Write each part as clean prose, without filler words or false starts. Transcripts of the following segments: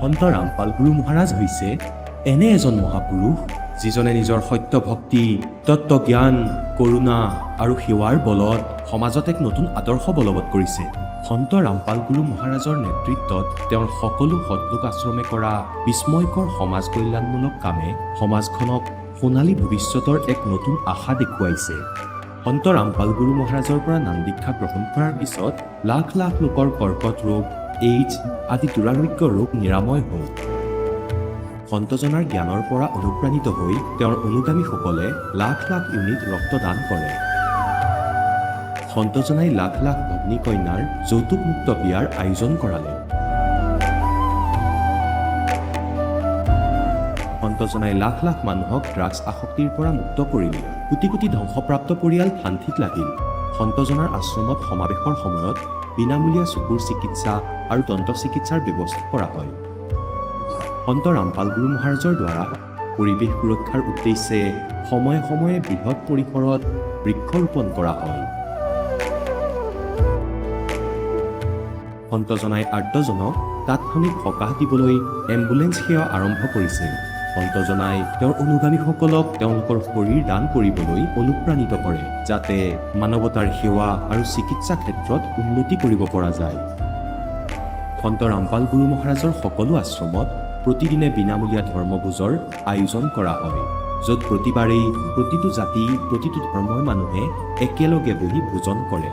সন্ত ৰামপাল গুৰু মহাৰাজ হৈছে এনে এজন মহাপুৰুষ যিজনে নিজৰ সত্য ভক্তি, তত্ত্বজ্ঞান, কৰোণা আৰু সেৱাৰ বলত সমাজত এক নতুন আদৰ্শ বলবৎ কৰিছে। সন্ত ৰামপাল গুৰু মহাৰাজৰ নেতৃত্বত তেওঁৰ সকলো সৎলোক আশ্ৰমে কৰা বিস্ময়কৰ সমাজ কল্যাণমূলক কামে সমাজখনক সোণালী ভৱিষ্যতৰ এক নতুন আশা দেখুৱাইছে। সন্ত ৰামপাল গুৰু মহাৰাজৰ পৰা নাম দীক্ষা গ্ৰহণ কৰাৰ পিছত লাখ লাখ লোকৰ কৰ্কট ৰোগ, এইডছ আদি দুৰাৰোগ্য ৰোগ নিৰাময় হ'ল। সন্তজনাৰ জ্ঞানৰ পৰা অনুপ্ৰাণিত হৈ তেওঁৰ অনুগামীসকলে লাখ লাখ ইউনিট ৰক্তদান কৰে। সন্তজনাই লাখ লাখ ভগ্নী কন্যাৰ যৌতুকমুক্ত বিয়াৰ আয়োজন কৰালে। সন্তজনাই লাখ লাখ মানুহক ড্ৰাগছ আসক্তিৰ পৰা মুক্ত কৰিলে। কোটি কোটি ধ্বংসপ্ৰাপ্ত পৰিয়াল শান্তিত লাগিল। সন্তজনাৰ আশ্ৰমত সমাৱেশৰ সময়ত বিনামূলীয়া চকুৰ চিকিৎসা আৰু দন্ত চিকিৎসাৰ ব্যৱস্থা কৰা হয়। সন্ত ৰামপাল গুৰু মহাৰাজৰ দ্বাৰা পৰিৱেশ সুৰক্ষাৰ উদ্দেশ্যে সময়ে সময়ে বৃহৎ পৰিসৰত বৃক্ষৰোপণ কৰা হয়। সন্তজনাই আৰ্তজনক তাৎক্ষণিক সকাহ দিবলৈ এম্বুলেন্স সেৱা আৰম্ভ কৰিছে। সন্তজনাই তেওঁৰ অনুগামীসকলক তেওঁলোকৰ শৰীৰ দান কৰিবলৈ অনুপ্ৰাণিত কৰে, যাতে মানৱতাৰ সেৱা আৰু চিকিৎসা ক্ষেত্ৰত উন্নতি কৰিব পৰা যায়। সন্ত ৰামপাল গুৰু মহাৰাজৰ সকলো আশ্ৰমত প্ৰতিদিনে বিনামূলীয়া ধৰ্মভোজৰ আয়োজন কৰা হয়, য'ত প্ৰতিবাৰেই প্ৰতিটো জাতি, প্ৰতিটো ধৰ্মৰ মানুহে একেলগে বহি ভোজন কৰে।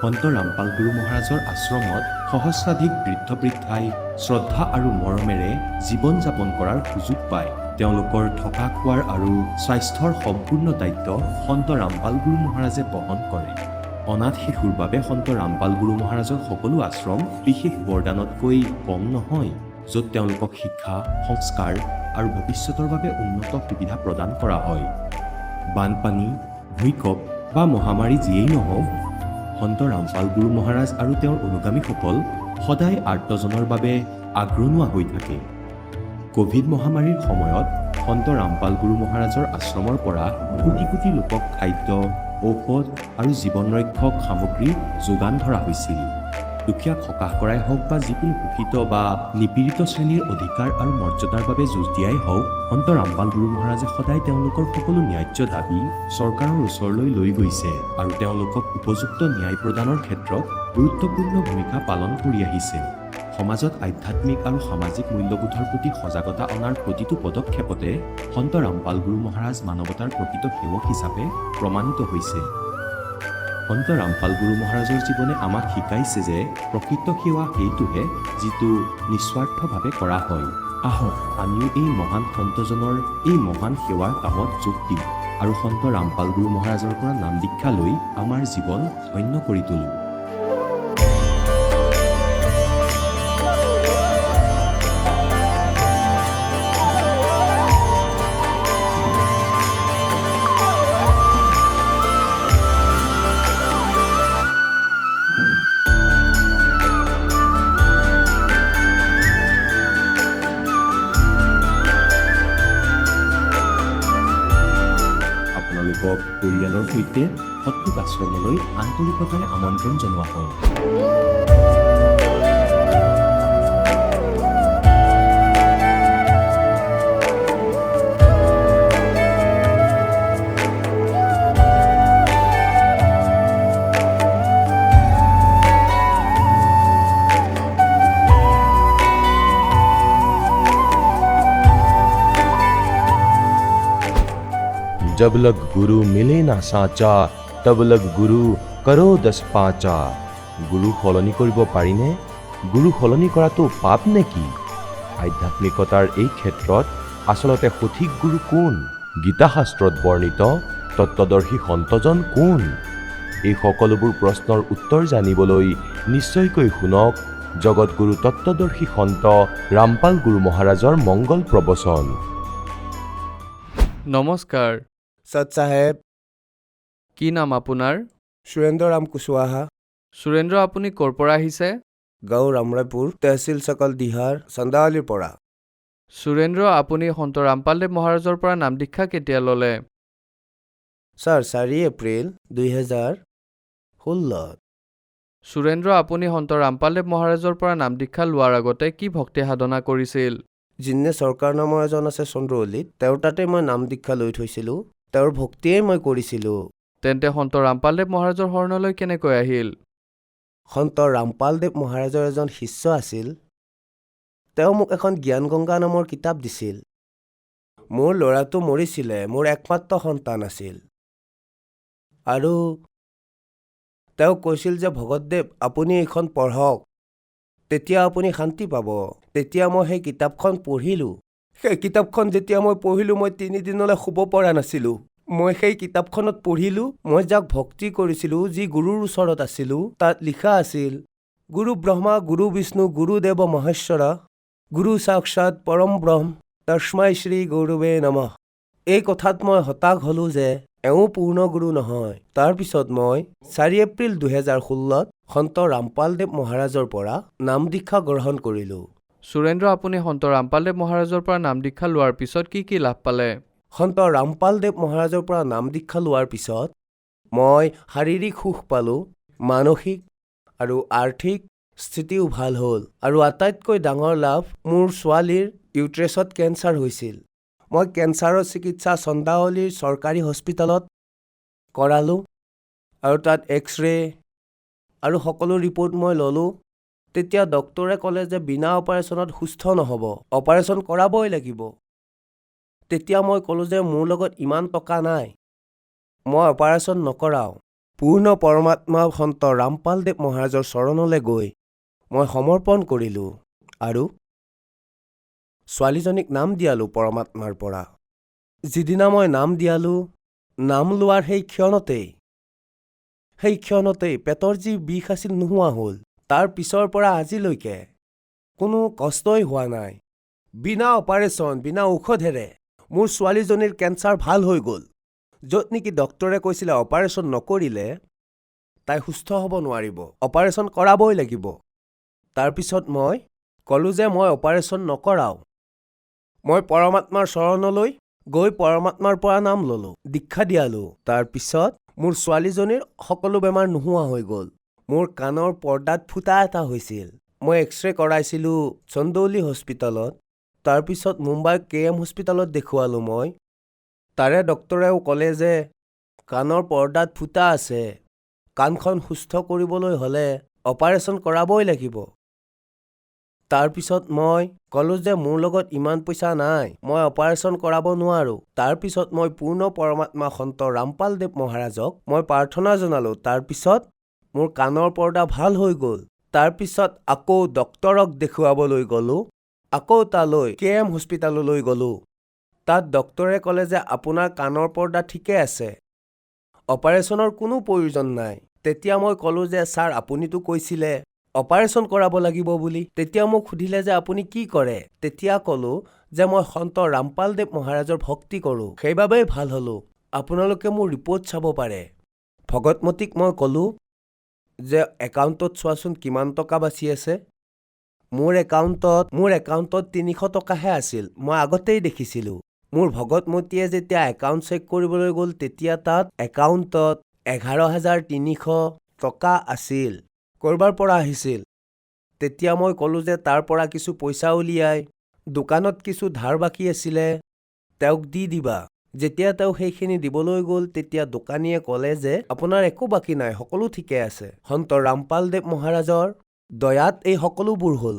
সন্ত ৰামপাল গুৰু মহাৰাজৰ আশ্ৰমত সহস্ৰাধিক বৃদ্ধ বৃদ্ধাই শ্ৰদ্ধা আৰু মৰমেৰে জীৱন যাপন কৰাৰ সুযোগ পায়। তেওঁলোকৰ থকা খোৱাৰ আৰু স্বাস্থ্যৰ সম্পূৰ্ণ দায়িত্ব সন্ত ৰামপাল গুৰু মহাৰাজে বহন কৰে। অনাথ শিশুৰ বাবে সন্ত ৰামপাল গুৰু মহাৰাজৰ সকলো আশ্ৰম বিশেষ বৰদানতকৈ কম নহয়, য'ত তেওঁলোকক শিক্ষা, সংস্কাৰ আৰু ভৱিষ্যতৰ বাবে উন্নত সুবিধা প্ৰদান কৰা হয়। বানপানী, ভূঁইকঁপ বা মহামাৰী যিয়েই নহওক, সন্ত ৰামপাল গুৰু মহাৰাজ আৰু তেওঁৰ অনুগামীসকল সদায় আৰ্তজনৰ বাবে আগৰণুৱা হৈ থাকে। কোভিড মহামাৰীৰ সময়ত সন্ত ৰামপাল গুৰু মহাৰাজৰ আশ্ৰমৰ পৰা কোটি কোটি লোকক খাদ্য, ঔষধ আৰু জীৱন ৰক্ষক সামগ্ৰী যোগান ধৰা হৈছিল। দুখীয়াক সকাহ কৰাই হওক বা যিকোনো শোষিত বা নিপীড়িত শ্ৰেণীৰ অধিকাৰ আৰু মৰ্যাদাৰ বাবে যুঁজ দিয়াই হওক, সন্ত ৰামপাল গুৰু মহাৰাজে সদায় তেওঁলোকৰ সকলো ন্যায্য দাবী চৰকাৰৰ ওচৰলৈ লৈ গৈছে আৰু তেওঁলোকক উপযুক্ত ন্যায় প্ৰদানৰ ক্ষেত্ৰত গুৰুত্বপূৰ্ণ ভূমিকা পালন কৰি আহিছে। সমাজত আধ্যাত্মিক আৰু সামাজিক মূল্যবোধৰ প্ৰতি সজাগতা অনাৰ প্ৰতিটো পদক্ষেপতে সন্ত ৰামপাল গুৰু মহাৰাজ মানৱতাৰ প্ৰকৃত সেৱক হিচাপে প্ৰমাণিত হৈছে। সন্ত ৰামপাল গুৰু মহাৰাজৰ জীৱনে আমাক শিকাইছে যে প্ৰকৃত সেৱা সেইটোহে যিটো নিস্বাৰ্থভাৱে কৰা হয়। আহক আমিও এই মহান সন্তজনৰ এই মহান সেৱাৰ কামত যোগ দিম আৰু সন্ত ৰামপাল গুৰু মহাৰাজৰ পৰা নাম দীক্ষা লৈ আমাৰ জীৱন ধন্য কৰি তোলোঁ। আপোনালোকক পৰিয়ালৰ সৈতে সৎলোক আশ্ৰমলৈ আন্তৰিকতাৰে আমন্ত্ৰণ জনোৱা হয়। जब लग गुरु मिले ना साचा, तब लग गुरु करो 10 पाचा। गुरु সলনি কৰিব পাৰিনে? গুৰু সলনি কৰাটো পাপ নেকি? আধ্যাত্মিকতাৰ এই ক্ষেত্ৰত আচলতে সঠিক গুৰু কোন? গীতা শাস্ত্ৰত বৰ্ণিত তত্ত্বদৰ্শী সন্তজন কোন? এই সকলোবোৰ প্ৰশ্নৰ উত্তৰ জানিবলৈ নিশ্চয়কৈ শুনক জগতগুৰু তত্ত্বদৰ্শী সন্ত ৰামপাল গুৰু মহাৰাজৰ মংগল প্ৰবচন। নমস্কাৰ। সৎ চাহেব। কি নাম আপোনাৰ? সুৰেন্দ্ৰ ৰাম কুশৱাহা। সুৰেন্দ্ৰ, আপুনি ক'ৰ পৰা আহিছে? গাঁও ৰামৰায়পুৰ তহচিল চকল দিহাৰ চান্দাৱালীৰ পৰা। সুৰেন্দ্ৰ, আপুনি সন্ত ৰামপালদেৱ মহাৰাজৰ পৰা নাম দীক্ষা কেতিয়া ল'লে? ছাৰ 4 এপ্ৰিল 2016। সুৰেন্দ্ৰ, আপুনি সন্ত ৰামপালদেৱ মহাৰাজৰ পৰা নাম দীক্ষা লোৱাৰ আগতে কি ভক্তি সাধনা কৰিছিল? যিনে চৰকাৰ নামৰ এজন আছে চন্দ্ৰৱল্লীত, তেওঁৰ তাতে মই নাম দীক্ষা লৈ থৈছিলোঁ। তেওঁৰ ভক্তিয়ে মই কৰিছিলোঁ। তেন্তে সন্ত ৰামপালদেৱ মহাৰাজৰ শৰণলৈ কেনেকৈ আহিল? সন্ত ৰামপালদেৱ মহাৰাজৰ এজন শিষ্য আছিল। তেওঁ মোক এখন জ্ঞান গংগা নামৰ কিতাপ দিছিল। মোৰ ল'ৰাটো মৰিছিলে, মোৰ একমাত্ৰ সন্তান আছিল। আৰু তেওঁ কৈছিল যে ভগতদেৱ, আপুনি এইখন পঢ়ক, তেতিয়া আপুনি শান্তি পাব। তেতিয়া মই সেই কিতাপখন পঢ়িলোঁ। সেই কিতাপখন যেতিয়া মই পঢ়িলোঁ, মই 3 দিনলৈ শুব পৰা নাছিলোঁ। মই সেই কিতাপখনত পঢ়িলোঁ, মই যাক ভক্তি কৰিছিলোঁ, যি গুৰুৰ ওচৰত আছিলোঁ, তাত লিখা আছিল, গুৰু ব্ৰহ্মা গুৰু বিষ্ণু গুৰুদেৱ মহেশ্বৰা গুৰু সাক্ষাৎ পৰম ব্ৰহ্ম তস্মাই শ্ৰী গুৰুৱে নমঃ। এই কথাত মই হতাশ হ'লোঁ যে এওঁ পূৰ্ণ গুৰু নহয়। তাৰপিছত মই 4 এপ্ৰিল 2016ত সন্ত ৰামপালদেৱ মহাৰাজৰ পৰা নাম দীক্ষা গ্ৰহণ কৰিলোঁ। সুৰেন্দ্ৰ, আপুনি সন্ত ৰামপালদেৱ মহাৰাজৰ পৰা নাম দীক্ষা লোৱাৰ পিছত কি লাভ পালে? সন্ত ৰামপালদেৱ মহাৰাজৰ পৰা নাম দীক্ষা লোৱাৰ পিছত মই শাৰীৰিক সুখ পালোঁ, মানসিক আৰু আৰ্থিক স্থিতিও ভাল হ'ল। আৰু আটাইতকৈ ডাঙৰ লাভ, মোৰ ছোৱালীৰ ইউট্ৰেছত কেঞ্চাৰ হৈছিল। মই কেঞ্চাৰৰ চিকিৎসা চন্দাৱলীৰ চৰকাৰী হস্পিটেলত কৰালোঁ আৰু তাত এক্সৰে আৰু সকলো ৰিপৰ্ট মই ল'লোঁ। তেতিয়া ডক্তৰে ক'লে যে বিনা অপাৰেশ্যনত সুস্থ নহ'ব, অপাৰেশ্যন কৰাবই লাগিব। তেতিয়া মই ক'লোঁ যে মোৰ লগত ইমান টকা নাই, মই অপাৰেশ্যন নকৰাওঁ। পূৰ্ণ পৰমাত্মা সন্ত ৰামপালদেৱ মহাৰাজৰ চৰণলৈ গৈ মই সমৰ্পণ কৰিলোঁ আৰু ছোৱালীজনীক নাম দিয়ালোঁ পৰমাত্মাৰ পৰা। যিদিনা মই নাম দিয়ালোঁ, নাম লোৱাৰ সেই ক্ষণতেই পেটৰ যি বিষ আছিল নোহোৱা হ'ল। তাৰ পিছৰ পৰা আজিলৈকে কোনো কষ্টই হোৱা নাই। বিনা অপাৰেশ্যন, বিনা ঔষধেৰে মোৰ ছোৱালীজনীৰ কেঞ্চাৰ ভাল হৈ গ'ল। য'ত নেকি ডক্তৰে কৈছিলে অপাৰেশ্যন নকৰিলে তাই সুস্থ হ'ব নোৱাৰিব, অপাৰেশ্যন কৰাবই লাগিব। তাৰপিছত মই ক'লোঁ যে মই অপাৰেশ্যন নকৰাওঁ। মই পৰমাত্মাৰ চৰণলৈ গৈ পৰমাত্মাৰ পৰা নাম ল'লোঁ, দীক্ষা দিয়ালোঁ। তাৰপিছত মোৰ ছোৱালীজনীৰ সকলো বেমাৰ নোহোৱা হৈ গ'ল। মোৰ কাণৰ পৰ্দাত ফুটা এটা হৈছিল। মই এক্সৰে কৰাইছিলোঁ চন্দৌলি হস্পিটেলত। তাৰপিছত মুম্বাই KM হস্পিটেলত দেখুৱালোঁ মই। তাৰে ডক্তৰেও ক'লে যে কাণৰ পৰ্দাত ফুটা আছে, কাণখন সুস্থ কৰিবলৈ হ'লে অপাৰেশ্যন কৰাবই লাগিব। তাৰপিছত মই ক'লোঁ যে মোৰ লগত ইমান পইচা নাই, মই অপাৰেশ্যন কৰাব নোৱাৰোঁ। তাৰপিছত মই পূৰ্ণ পৰমাত্মা সন্ত ৰামপালদেৱ মহাৰাজক মই প্ৰাৰ্থনা জনালোঁ। তাৰপিছত মোৰ কাণৰ পৰ্দা ভাল হৈ গ'ল। তাৰপিছত আকৌ ডক্তৰক দেখুৱাবলৈ গ'লোঁ, আকৌ তালৈ KM হস্পিটেললৈ গ'লোঁ। তাত ডক্তৰে ক'লে যে আপোনাৰ কাণৰ পৰ্দা ঠিকে আছে, অপাৰেশ্যনৰ কোনো প্ৰয়োজন নাই। তেতিয়া মই ক'লোঁ যে ছাৰ, আপুনিতো কৈছিলে অপাৰেশ্যন কৰাব লাগিব বুলি। তেতিয়া মোক সুধিলে যে আপুনি কি কৰে? তেতিয়া ক'লোঁ যে মই সন্ত ৰামপালদেৱ মহাৰাজৰ ভক্তি কৰোঁ, সেইবাবেই ভাল হ'লোঁ। আপোনালোকে মোৰ ৰিপৰ্ট চাব পাৰে। ভগতমতীক মই ক'লোঁ যে একাউণ্টত চোৱাচোন কিমান টকা বাচি আছে। মোৰ একাউণ্টত 300 টকাহে আছিল। মই আগতেই দেখিছিলোঁ। মোৰ ভগতমতীয়ে যেতিয়া একাউণ্ট চেক কৰিবলৈ গ'ল, তেতিয়া তাত একাউণ্টত 11,300 টকা আছিল। ক'ৰবাৰ পৰা আহিছিল? তেতিয়া মই ক'লোঁ যে তাৰ পৰা কিছু পইচা উলিয়াই দোকানত কিছু ধাৰ বাকী আছিলে, তেওঁক দি দিবা। যেতিয়া তেওঁ সেইখিনি দিবলৈ গ'ল, তেতিয়া দোকানীয়ে ক'লে যে আপোনাৰ একো বাকী নাই, সকলো ঠিকে আছে। সন্ত ৰামপালদেৱ মহাৰাজৰ দয়াত এই সকলোবোৰ হ'ল।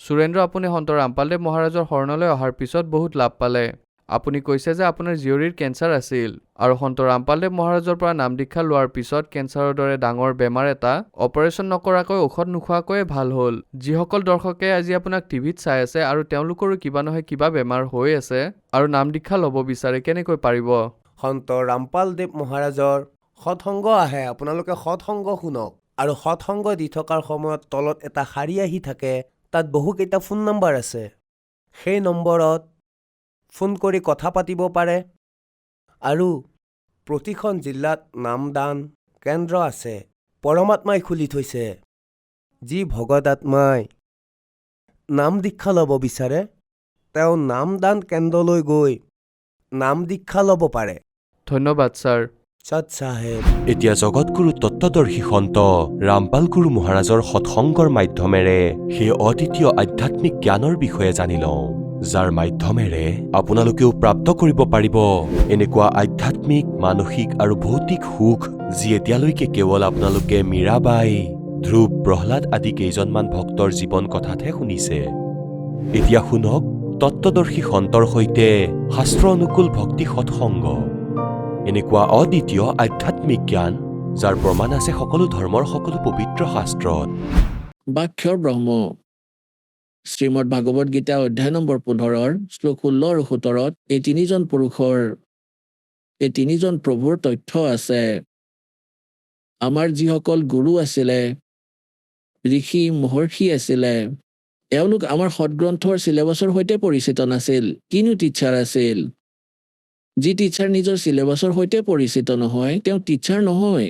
সুৰেন্দ্ৰ, আপুনি সন্ত ৰামপালদেৱ মহাৰাজৰ শৰণলৈ অহাৰ পিছত বহুত লাভ পালে। আপুনি কৈছে যে আপোনাৰ জীয়ৰীৰ কেঞ্চাৰ আছিল আৰু সন্ত ৰামপালদেৱ মহাৰাজৰ পৰা নাম দীক্ষা লোৱাৰ পিছত কেঞ্চাৰৰ দৰে ডাঙৰ বেমাৰ এটা অপাৰেশ্যন নকৰাকৈ, ঔষধ নোখোৱাকৈয়ে ভাল হ'ল। যিসকল দৰ্শকে আজি আপোনাক টিভিত চাই আছে আৰু তেওঁলোকৰো কিবা নহয় কিবা বেমাৰ হৈ আছে আৰু নাম দীক্ষা ল'ব বিচাৰে, কেনেকৈ পাৰিব? সন্ত ৰামপালদেৱ মহাৰাজৰ সৎসংগ আহে, আপোনালোকে সৎসংগ শুনক। আৰু সৎসংগ দি থকাৰ সময়ত তলত এটা শাৰী আহি থাকে, তাত বহুকেইটা ফোন নম্বৰ আছে। সেই নম্বৰত ফোন কৰি কথা পাতিব পাৰে। আৰু প্ৰতিখন জিলাত নামদান কেন্দ্ৰ আছে, পৰমাত্মাই খুলি থৈছে। যি ভগত আত্মাই নাম দীক্ষা ল'ব বিচাৰে তেওঁ নামদান কেন্দ্ৰলৈ গৈ নাম দীক্ষা ল'ব পাৰে। ধন্যবাদ ছাৰ। সৎ চাহেব। এতিয়া জগতগুৰু তত্ত্বদৰ্শী সন্ত ৰামপাল গুৰু মহাৰাজৰ সৎসংগৰ মাধ্যমেৰে সেই অদ্বিতীয় আধ্যাত্মিক জ্ঞানৰ বিষয়ে জানি লওঁ, যাৰ মাধ্যমেৰে আপোনালোকেও প্ৰাপ্ত কৰিব পাৰিব এনেকুৱা আধ্যাত্মিক, মানসিক আৰু ভৌতিক সুখ যি এতিয়ালৈকে কেৱল আপোনালোকে মীৰাবাই, ধ্ৰুৱ, প্ৰহ্লাদ আদি কেইজনমান ভক্তৰ জীৱন কথাতহে শুনিছে। এতিয়া শুনক তত্ত্বদৰ্শী সন্তৰ সৈতে শাস্ত্ৰ অনুকূল ভক্তি সৎসংগ, এনেকুৱা অদ্বিতীয় আধ্যাত্মিক জ্ঞান যাৰ প্ৰমাণ আছে সকলো ধৰ্মৰ সকলো পবিত্ৰ শাস্ত্ৰত। বাক্যৰ ব্ৰহ্ম শ্ৰীমদ ভাগৱত গীতা অধ্যায় নম্বৰ 15 শ্লোক 16 আৰু 17 এই তিনিজন প্ৰভুৰ তথ্য আছে। আমাৰ যিসকল গুৰু আছিলে, ঋষি মহৰ্ষি আছিলে, এওঁলোক আমাৰ সদগ্ৰন্থৰ চিলেবাছৰ সৈতে পৰিচিত নাছিল। কিনো টিচাৰ আছিল? যি টিচাৰ নিজৰ চিলেবাছৰ সৈতে পৰিচিত নহয় তেওঁ টিচাৰ নহয়।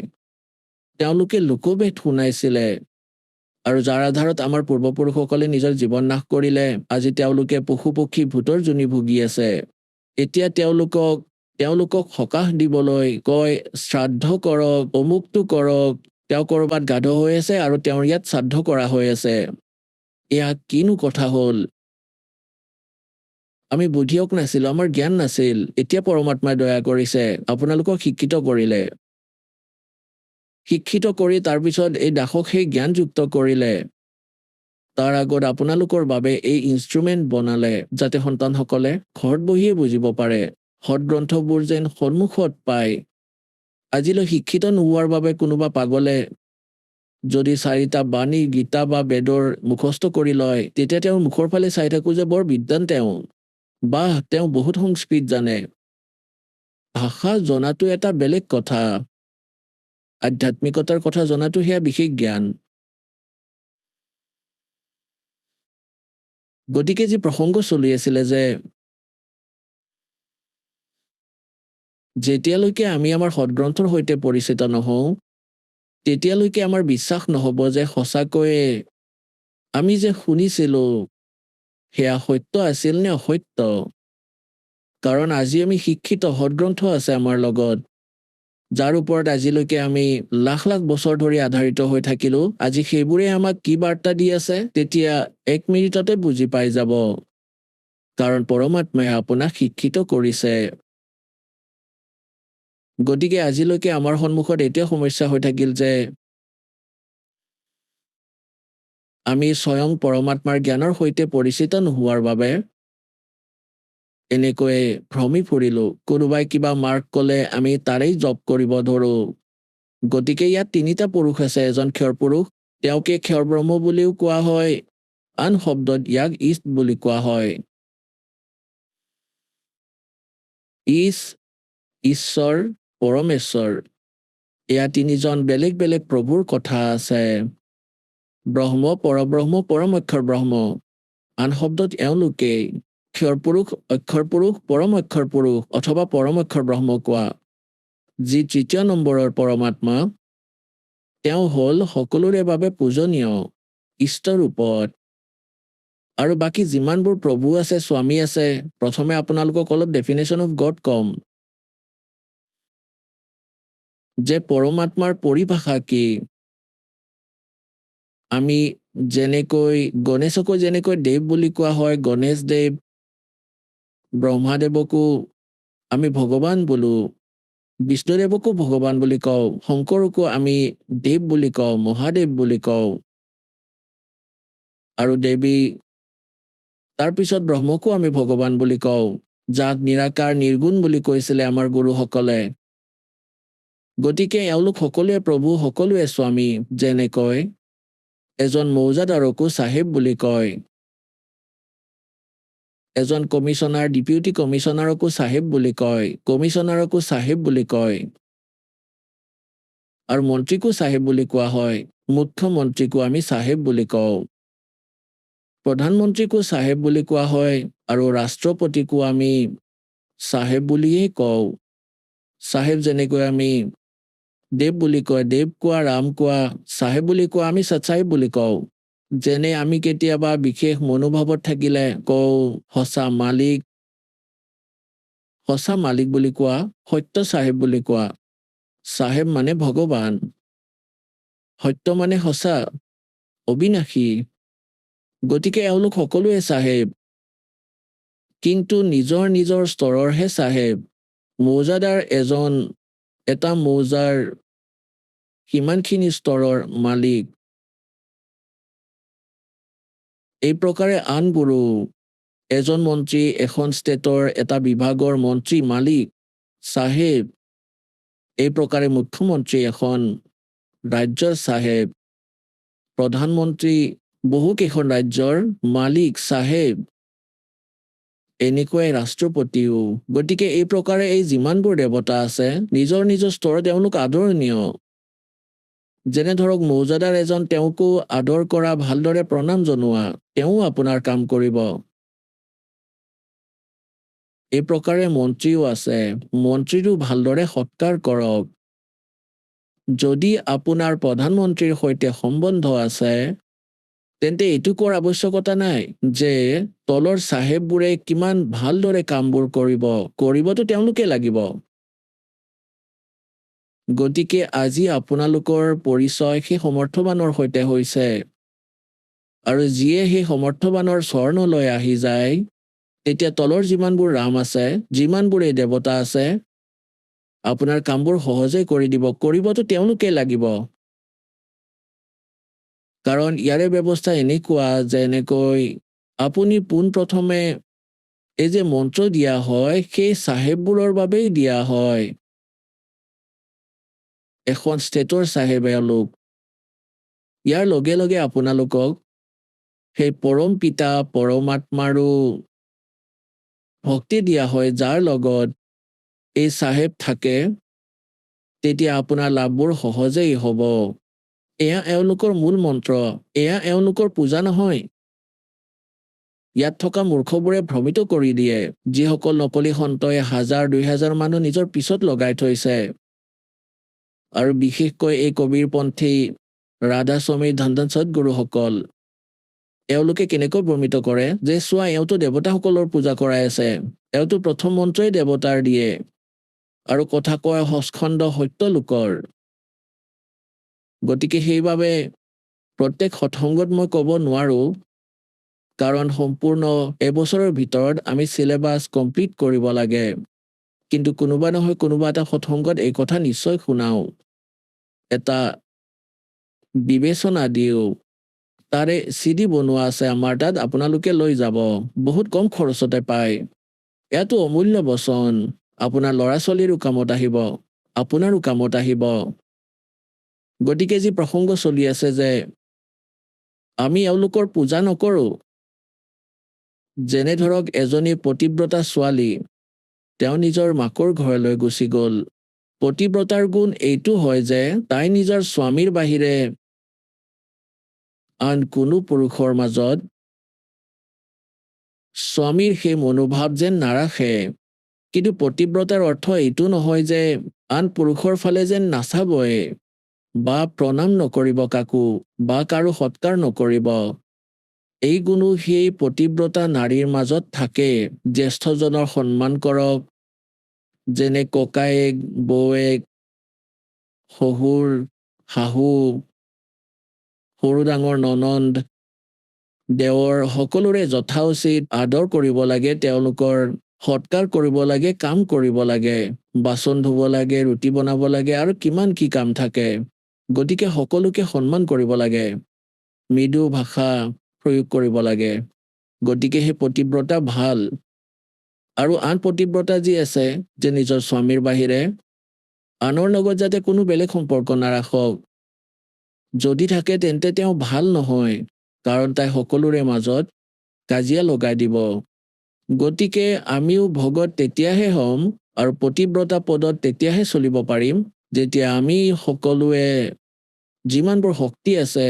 তেওঁলোকে লোকবেদ শুনাইছিলে আৰু যাৰ আধাৰত আমাৰ পূৰ্বপুৰুষসকলে নিজৰ জীৱন নাশ কৰিলে। আজি তেওঁলোকে পশু পক্ষী ভূতৰ জুনি ভুগি আছে। এতিয়া তেওঁলোকক সকাহ দিবলৈ কয় শ্ৰাদ্ধ কৰক, অমুকটো কৰক। তেওঁ কৰবাত গাধ হৈ আছে আৰু তেওঁৰ ইয়াত শ্ৰাদ্ধ কৰা হৈ আছে। এয়া কিনো কথা হ'ল? আমি বুদ্ধিয়ক নাছিলো, আমাৰ জ্ঞান নাছিল। এতিয়া পৰমাত্মাই দয়া কৰিছে, আপোনালোকক শিক্ষিত কৰিলে। শিক্ষিত কৰি তাৰপিছত এই দাসক সেই জ্ঞানযুক্ত কৰিলে। তাৰ আগত আপোনালোকৰ বাবে এই ইনষ্ট্ৰুমেণ্ট বনালে যাতে সন্তানসকলে ঘৰত বহিয়ে বুজিব পাৰে। সদগ্ৰন্থবোৰ যেন সন্মুখত পায়। আজিলৈ শিক্ষিত নোহোৱাৰ বাবে কোনোবা পাগলে যদি 4টা বাণী, গীতা বা বেদৰ মুখস্থ কৰি লয়, তেতিয়া তেওঁৰ মুখৰ ফালে চাই থাকো যে বৰ বিদ্বান তেওঁ, বা তেওঁ বহুত সংস্কৃত জানে। ভাষা জনাটো এটা বেলেগ কথা, আধ্যাত্মিকতাৰ কথা জনাটো সেয়া বিশেষ জ্ঞান। গতিকে যি প্ৰসংগ চলি আছিলে যে যেতিয়ালৈকে আমি আমাৰ সদগ্ৰন্থৰ সৈতে পৰিচিত নহওঁ, তেতিয়ালৈকে আমাৰ বিশ্বাস নহ'ব যে সঁচাকৈয়ে আমি যে শুনিছিলো সেয়া সত্য আছিল নে অসত্য। কাৰণ আজি আমি শিক্ষিত, সদগ্ৰন্থ আছে আমাৰ লগত, যাৰ ওপৰত আজিলৈকে আমি লাখ লাখ বছৰ ধৰি আধাৰিত হৈ থাকিলো। আজি সেইবোৰে আমাক কি বাৰ্তা দি আছে তেতিয়া 1 মিনিটতে বুজি পাই যাব। কাৰণ পৰমাত্মাই আপোনাক শিক্ষিত কৰিছে। গতিকে আজিলৈকে আমাৰ সন্মুখত এতিয়া সমস্যা হৈ থাকিল যে আমি স্বয়ং পৰমাত্মাৰ জ্ঞানৰ সৈতে পৰিচিত নোহোৱাৰ বাবে এনেকৈ ভ্ৰমি ফুৰিলো। কোনোবাই কিবা মাৰ্ক ক'লে আমি তাৰেই জপ কৰিব ধৰো। গতিকে ইয়াত 3টা পুৰুষ আছে। এজন ক্ষৰ পুৰুষ, তেওঁকে ক্ষৰ ব্ৰহ্ম বুলিও কোৱা হয়, আন শব্দত ইয়াক ইষ্ট বুলি কোৱা হয়। ঈশ্বৰ, পৰমেশ্বৰ, এয়া 3জন বেলেগ বেলেগ প্ৰভুৰ কথা আছে। ব্ৰহ্ম, পৰব্ৰহ্ম, পৰম অক্ষৰ ব্ৰহ্ম, আন শব্দত এওঁলোকেই ক্ষৰ পুৰুষ, অক্ষৰ পুৰুষ, পৰম অক্ষৰ পুৰুষ অথবা পৰম অক্ষৰ ব্ৰহ্ম কোৱা। যি 3য় নম্বৰৰ পৰমাত্মা, তেওঁ হ'ল সকলোৰে বাবে পূজনীয় ইষ্ট ৰূপত। আৰু বাকী যিমানবোৰ প্ৰভু আছে, স্বামী আছে, প্ৰথমে আপোনালোকক অলপ ডেফিনেশ্যন অফ গড কম যে পৰমাত্মাৰ পৰিভাষা কি। আমি যেনেকৈ গণেশকো যেনেকৈ দেৱ বুলি কোৱা হয়, গণেশ দেৱ, ব্ৰহ্মাদেৱকো আমি ভগৱান বোলো, বিষ্ণুদেৱকো ভগৱান বুলি কওঁ, শংকৰকো আমি দেৱ বুলি কওঁ, মহাদেৱ বুলি কওঁ, আৰু দেৱী তাৰপিছত ব্ৰহ্মকো আমি ভগৱান বুলি কওঁ, যাক নিৰাকাৰ নিৰ্গুণ বুলি কৈছিলে আমাৰ গুৰুসকলে। গতিকে এওঁলোক সকলোৱে প্ৰভু, সকলোৱে স্বামী। যেনেকৈ এজন মৌজাদাৰকো চাহেব বুলি কয়, এজন কমিশনাৰ, ডিপিউটি কমিশনাৰকো চাহেব বুলি কয়, কমিশনাৰকো চাহেব বুলি কয়, আৰু মন্ত্ৰীকো চাহেব বুলি কোৱা হয়। মুখ্যমন্ত্ৰীকো আমি চাহেব বুলি কওঁ, প্ৰধানমন্ত্ৰীকো চাহেব বুলি কোৱা হয়, আৰু ৰাষ্ট্ৰপতিকো আমি চাহেব বুলিয়েই কওঁ। চাহেব যেনেকৈ আমি দেৱ বুলি কয়, দেৱ কোৱা, ৰাম কোৱা, চাহেব বুলি কোৱা, আমি সৎচাহেব বুলি কওঁ। যেনে আমি কেতিয়াবা বিশেষ মনোভাৱত থাকিলে কওঁ সঁচা মালিক, সঁচা মালিক বুলি কোৱা, সত্য চাহেব বুলি কোৱা। চাহেব মানে ভগৱান, সত্য মানে সঁচা, অবিনাশী। গতিকে এওঁলোক সকলোৱে চাহেব, কিন্তু নিজৰ নিজৰ স্তৰৰহে চাহেব। মৌজাদাৰ এটা মৌজাৰ সিমানখিনি স্তৰৰ মালিক। এই প্ৰকাৰে আন গুৰু, এজন মন্ত্ৰী এখন ষ্টেটৰ এটা বিভাগৰ মন্ত্ৰী মালিক চাহেব। এই প্ৰকাৰে মুখ্যমন্ত্ৰী এখন ৰাজ্যৰ চাহেব, প্ৰধানমন্ত্ৰী বহুকেইখন ৰাজ্যৰ মালিক চাহেব, এনেকুৱাই ৰাষ্ট্ৰপতিও। গতিকে এই প্ৰকাৰে এই যিমানবোৰ দেৱতা আছে নিজৰ নিজৰ স্তৰত তেওঁলোক আদৰণীয়। যেনে ধৰক মৌজাদাৰ এজন, তেওঁকো আদৰ কৰা, ভালদৰে প্ৰণাম জনোৱা, তেওঁ আপোনাৰ কাম কৰিব। এই প্ৰকাৰে মন্ত্ৰীও আছে, মন্ত্ৰীৰো ভালদৰে সৎকাৰ কৰক। যদি আপোনাৰ প্ৰধানমন্ত্ৰীৰ সৈতে সম্বন্ধ আছে তেন্তে এইটো কোৱাৰ আৱশ্যকতা নাই যে তলৰ চাহেববোৰে কিমান ভালদৰে কামবোৰ কৰিবতো তেওঁলোকে লাগিব। গতিকে আজি আপোনালোকৰ পৰিচয় সেই সমৰ্থবানৰ সৈতে হৈছে, আৰু যিয়ে সেই সমৰ্থবানৰ চৰণলৈ আহি যায় তেতিয়া তলৰ যিমানবোৰ ৰাম আছে, যিমানবোৰ এই দেৱতা আছে, আপোনাৰ কামবোৰ সহজে কৰি দিব, কৰিবতো তেওঁলোকে লাগিব। কাৰণ ইয়াৰে ব্যৱস্থা এনেকুৱা যে এনেকৈ আপুনি পোনপ্ৰথমে এই যে মন্ত্ৰ দিয়া হয় সেই চাহেববোৰৰ বাবেই দিয়া হয়। এখন ষ্টেটৰ চাহেব এওঁলোক। ইয়াৰ লগে লগে আপোনালোকক সেই পৰম পিতা পৰমাত্মাৰো ভক্তি দিয়া হয়, যাৰ লগত এই চাহেব থাকে, তেতিয়া আপোনাৰ লাভবোৰ সহজেই হ'ব। এয়া এওঁলোকৰ মূল মন্ত্ৰ, এয়া এওঁলোকৰ পূজা নহয়। ইয়াত থকা মূৰ্খবোৰে ভ্ৰমিত কৰি দিয়ে, যিসকল নকলি সন্তই 1000-2000 মানুহ নিজৰ পিছত লগাই থৈছে। আৰু বিশেষকৈ এই কবিৰপন্থী ৰাধা স্বামী ধন্দন সদগুৰুসকল, এওঁলোকে কেনেকৈ ভ্ৰমিত কৰে যে চোৱা, এওঁতো দেৱতাসকলৰ পূজা কৰাই আছে, এওঁতো প্ৰথম মন্ত্ৰই দেৱতাৰ দিয়ে, আৰু কথা কয় সস্খণ্ড সত্য লোকৰ। গতিকে সেইবাবে প্ৰত্যেক সৎসংগত মই ক'ব নোৱাৰো, কাৰণ সম্পূৰ্ণ এবছৰৰ ভিতৰত আমি চিলেবাছ কমপ্লিট কৰিব লাগে। কিন্তু কোনোবা নহয় কোনোবা এটা সৎসংগত এই কথা নিশ্চয় শুনাও, এটা বিবেচনা দিও। তাৰে CD বনোৱা আছে আমাৰ তাত, আপোনালোকে লৈ যাব, বহুত কম খৰচতে পায়। এয়াতো অমূল্য বচন, আপোনাৰ ল'ৰা ছোৱালীৰো কামত আহিব, আপোনাৰো কামত আহিব। গতিকে যি প্ৰসংগ চলি আছে যে আমি এওঁলোকৰ পূজা নকৰো, যেনে ধৰক এজনী পতিব্ৰতা ছোৱালী, তেওঁ নিজৰ মাকৰ ঘৰলৈ গুচি গ'ল। পতিব্ৰতাৰ গুণ এইটো হয় যে তাই নিজৰ স্বামীৰ বাহিৰে আন কোনো পুৰুষৰ মাজত স্বামীৰ সেই মনোভাৱ যেন নাৰাখে। কিন্তু পতিব্ৰতাৰ অৰ্থ এইটো নহয় যে আন পুৰুষৰ ফালে যেন নাচাবই, বা প্ৰণাম নকৰিব কাকো, বা কাৰো সৎকাৰ নকৰিব। এই গুণো সেই পতিব্ৰতা নাৰীৰ মাজত থাকে। জ্যেষ্ঠজনৰ সন্মান কৰক, যেনে ককায়েক, বৌৱেক, শহুৰ, শাহু, সৰু ডাঙৰ ননন্দ, দেৱৰ, সকলোৰে যথাউচিত আদৰ কৰিব লাগে, তেওঁলোকৰ সৎকাৰ কৰিব লাগে, কাম কৰিব লাগে, বাচন ধুব লাগে, ৰুটি বনাব লাগে, আৰু কিমান কি কাম থাকে। গতিকে সকলোকে সন্মান কৰিব লাগে, মৃদু ভাষা প্ৰয়োগ কৰিব লাগে। গতিকে সেই পতিব্ৰতা ভাল। আৰু আন পতিব্ৰতা যি আছে যে নিজৰ স্বামীৰ বাহিৰে আনৰ লগত যাতে কোনো বেলেগ সম্পৰ্ক নাৰাখক, যদি থাকে তেন্তে তেওঁ ভাল নহয়, কাৰণ তাই সকলোৰে মাজত কাজিয়া লগাই দিব। গতিকে আমিও ভগত তেতিয়াহে হ'ম আৰু পতিব্ৰতা পদত তেতিয়াহে চলিব পাৰিম যেতিয়া আমি সকলোৱে যিমানবোৰ শক্তি আছে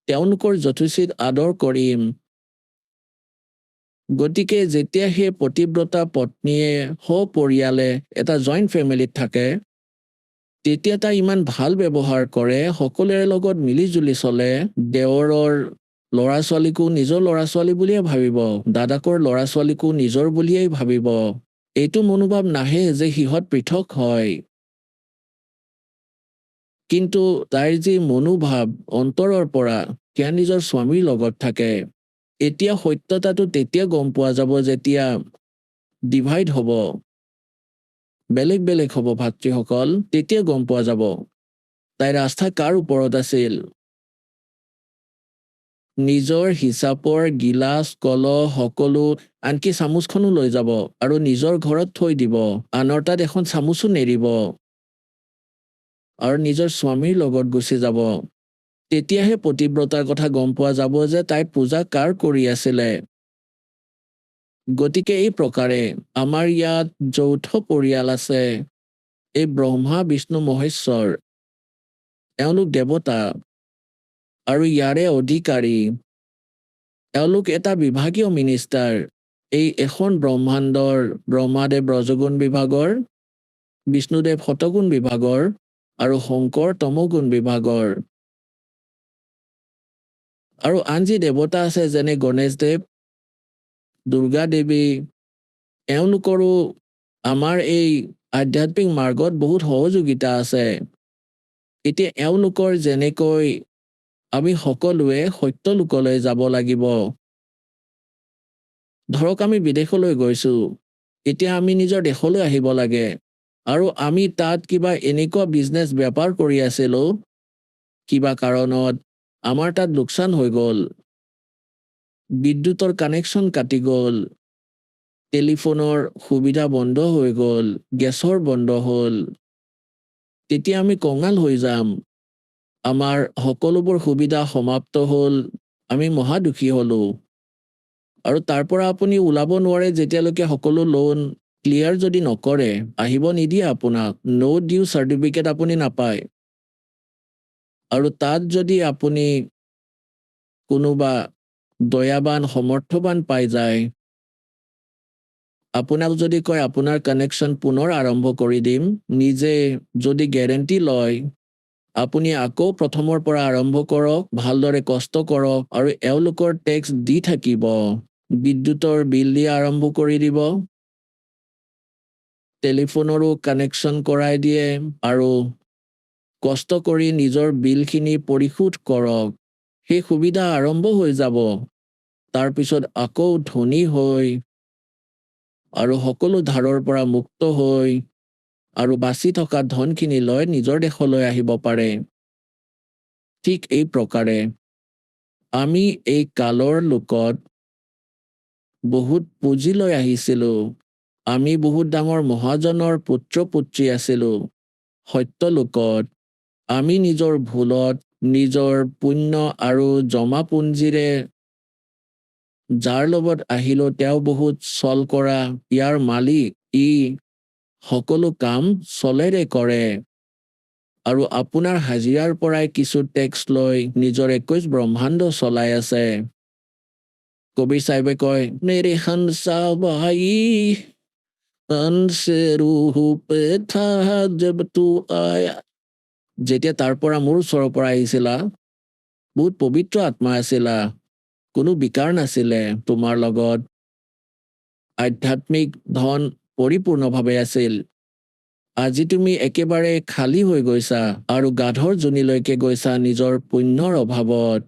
তেওঁলোকৰ যথোচিত আদৰ কৰিম। গতিকে যেতিয়া সেই পতিব্ৰতা পত্নীয়ে সপৰিয়ালে এটা জইণ্ট ফেমিলিত থাকে, তেতিয়া তাই ইমান ভাল ব্যৱহাৰ কৰে, সকলোৰে লগত মিলি-জুলি চলে, দেৱৰৰ ল'ৰা-ছোৱালীকো নিজৰ ল'ৰা-ছোৱালী বুলিয়ে ভাবিব, দাদাকৰ ল'ৰা-ছোৱালীকো নিজৰ বুলিয়েই ভাবিব। এইটো মনোভাৱ নাহে যে সিহঁত পৃথক হয়। কিন্তু তাইৰ যি মনোভাৱ অন্তৰৰ পৰা, সেয়া নিজৰ স্বামীৰ লগত থাকে। এতিয়া সত্যতাটো তেতিয়া গম পোৱা যাব যেতিয়া ডিভাইড হ'ব, বেলেগ বেলেগ হ'ব ভাতৃসকল, তেতিয়া গম পোৱা যাব তাইৰ আস্থা কাৰ ওপৰত আছিল। নিজৰ হিচাপৰ গিলাচ, কলহ সকলো, আনকি চামুচখনো লৈ যাব আৰু নিজৰ ঘৰত থৈ দিব, আনৰ তাত এখন চামুচো নেৰিব আৰু নিজৰ স্বামীৰ লগত গুচি যাব। তেতিয়াহে পতিব্ৰতাৰ কথা গম পোৱা যাব যে তাই পূজা কাৰ কৰি আছিলে। গতিকে এই প্ৰকাৰে আমাৰ ইয়াত যৌথ পৰিয়াল আছে। এই ব্ৰহ্মা, বিষ্ণু, মহেশ্বৰ, এওঁলোক দেৱতা আৰু ইয়াৰে অধিকাৰী। এওঁলোক এটা বিভাগীয় মিনিষ্টাৰ। এই এখন ব্ৰহ্মাণ্ডৰ ব্ৰহ্মাদেৱ ৰজগুণ বিভাগৰ, বিষ্ণুদেৱ শতগুণ বিভাগৰ আৰু শংকৰ তমগুণ বিভাগৰ। আৰু আন যি দেৱতা আছে যেনে গণেশদেৱ, দুৰ্গা দেৱী, এওঁলোকৰো আমাৰ এই আধ্যাত্মিক মাৰ্গত বহুত সহযোগিতা আছে। এতিয়া এওঁলোকৰ যেনেকৈ আমি সকলোৱে সত্যলোকলৈ যাব লাগিব। ধৰক আমি বিদেশলৈ গৈছো, এতিয়া আমি নিজৰ দেশলৈ আহিব লাগে আৰু আমি তাত কিবা এনেকুৱা বিজনেছ বেপাৰ কৰি আছিলো, কিবা কাৰণত আমাৰ তাত লোকচান হৈ গ'ল, বিদ্যুতৰ কানেকশ্যন কাটি গ'ল, টেলিফোনৰ সুবিধা বন্ধ হৈ গ'ল, গেছৰ বন্ধ হ'ল, তেতিয়া আমি কঙাল হৈ যাম। আমাৰ সকলোবোৰ সুবিধা সমাপ্ত হ'ল, আমি মহা দুখী হ'লো। আৰু তাৰ পৰা আপুনি ওলাব নোৱাৰে যেতিয়ালৈকে সকলো লোন ক্লিয়াৰ যদি নকৰে, আহিব নিদিয়ে আপোনাক, ন' ডিউ চাৰ্টিফিকেট আপুনি নাপায়। আৰু তাত যদি আপুনি কোনোবা দয়াবান সমৰ্থবান পাই যায়, আপোনাক যদি কয় আপোনাৰ কানেকশ্যন পুনৰ আৰম্ভ কৰি দিম, নিজে যদি গেৰেণ্টি লয়, আপুনি আকৌ প্ৰথমৰ পৰা আৰম্ভ কৰক, ভালদৰে কষ্ট কৰক আৰু এওঁলোকৰ টেক্স দি থাকিব, বিদ্যুতৰ বিল দিয়া আৰম্ভ কৰি দিব, টেলিফোনৰো কানেকশ্যন কৰাই দিয়ে আৰু কষ্ট কৰি নিজৰ বিলখিনি পৰিশোধ কৰক। সেই সুবিধা আৰম্ভ হৈ যাব। তাৰপিছত আকৌ ধনী হৈ আৰু সকলো ধাৰৰ পৰা মুক্ত হৈ আৰু বাচি থকা ধনখিনি লৈ নিজৰ দেশলৈ আহিব পাৰে। ঠিক এই প্ৰকাৰে আমি এই কালৰ লোকত বহুত পুঁজি লৈ আহিছিলো। আমি বহুত ডাঙৰ মহাজনৰ পুত্ৰ পুত্ৰী আছিলো। সত্য লোকত আমি নিজৰ ভুলত, নিজৰ পুণ্য আৰু জমা পুঞ্জীৰে যাৰ লগত আহিলো তেওঁ বহুত চল কৰা, ইয়াৰ মালিক, ই সকলো কাম চলেৰে কৰে আৰু আপোনাৰ হাজিৰাৰ পৰাই কিছু টেক্স লৈ নিজৰ 21 ব্ৰহ্মাণ্ড চলাই আছে। কবিৰ চাহেবে কয়, মেৰে হংসা ভাই হংসে ৰূহ পে থা জব তু আয়া। যেতিয়া তাৰ পৰা মোৰ ওচৰৰ পৰা আহিছিলা, বহুত পবিত্ৰ আত্মা আছিলা, কোনো বিকাৰ নাছিলে তোমাৰ লগত, আধ্যাত্মিক ধন পৰিপূৰ্ণভাৱে আছিল। আজি তুমি একেবাৰে খালী হৈ গৈছা আৰু গাধৰ জনীলৈকে গৈছা নিজৰ পুণ্যৰ অভাৱত।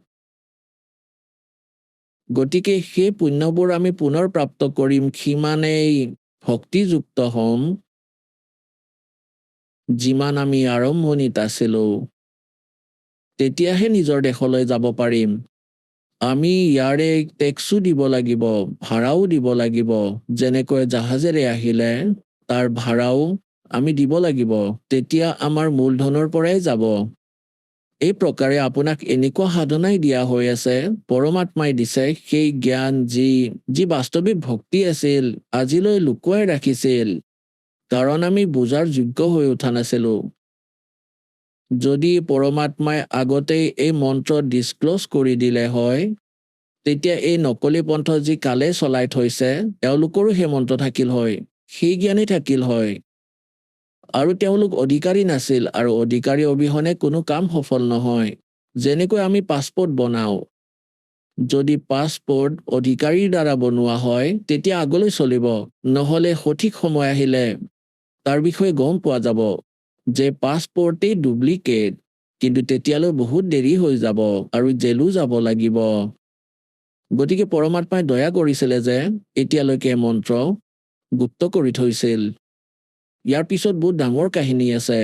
গতিকে সেই পুণ্যবোৰ আমি পুনৰ প্ৰাপ্ত কৰিম সিমানেই ভক্তিযুক্ত হ'ম, যিমান আমি আৰম্ভণিত আছিলো। তেতিয়াহে নিজৰ দেশলৈ যাব পাৰিম। আমি ইয়াৰে টেক্সো দিব লাগিব, ভাড়াও দিব লাগিব। যেনেকৈ জাহাজেৰে আহিলে তাৰ ভাড়াও আমি দিব লাগিব, তেতিয়া আমাৰ মূলধনৰ পৰাই যাব। এই প্ৰকাৰে আপোনাক এনেকুৱা সাধনাই দিয়া হৈ আছে, পৰমাত্মাই দিছে সেই জ্ঞান যি বাস্তৱিক ভক্তি আছিল, আজিলৈ লুকুৱাই ৰাখিছিল, কাৰণ আমি বুজাৰ যোগ্য হৈ উঠা নাছিলো। যদি পৰমাত্মাই আগতেই এই মন্ত্ৰ ডিছক্ল'জ কৰি দিলে হয়, তেতিয়া এই নকলি পন্থ যি কালে চলাই থৈছে, এওঁলোকৰো সেই মন্ত্ৰ থাকিল হয়, সেই জ্ঞানেই থাকিল হয়। আৰু তেওঁলোক অধিকাৰী নাছিল আৰু অধিকাৰী অবিহনে কোনো কাম সফল নহয়। যেনেকৈ আমি পাছপোৰ্ট বনাওঁ, যদি পাছপোৰ্ট অধিকাৰীৰ দ্বাৰা বনোৱা হয় তেতিয়া আগলৈ চলিব, নহ'লে সঠিক সময় আহিলে তাৰ বিষয়ে গম পোৱা যাব যে পাছপোৰ্টেই ডুপ্লিকেট, কিন্তু তেতিয়ালৈ বহুত দেৰি হৈ যাব আৰু জেলো যাব লাগিব। গতিকে পৰমাত্মাই দয়া কৰিছিলে যে এতিয়ালৈকে মন্ত্ৰ গুপ্ত কৰি থৈছিল। ইয়াৰ পিছত বহুত ডাঙৰ কাহিনী আছে,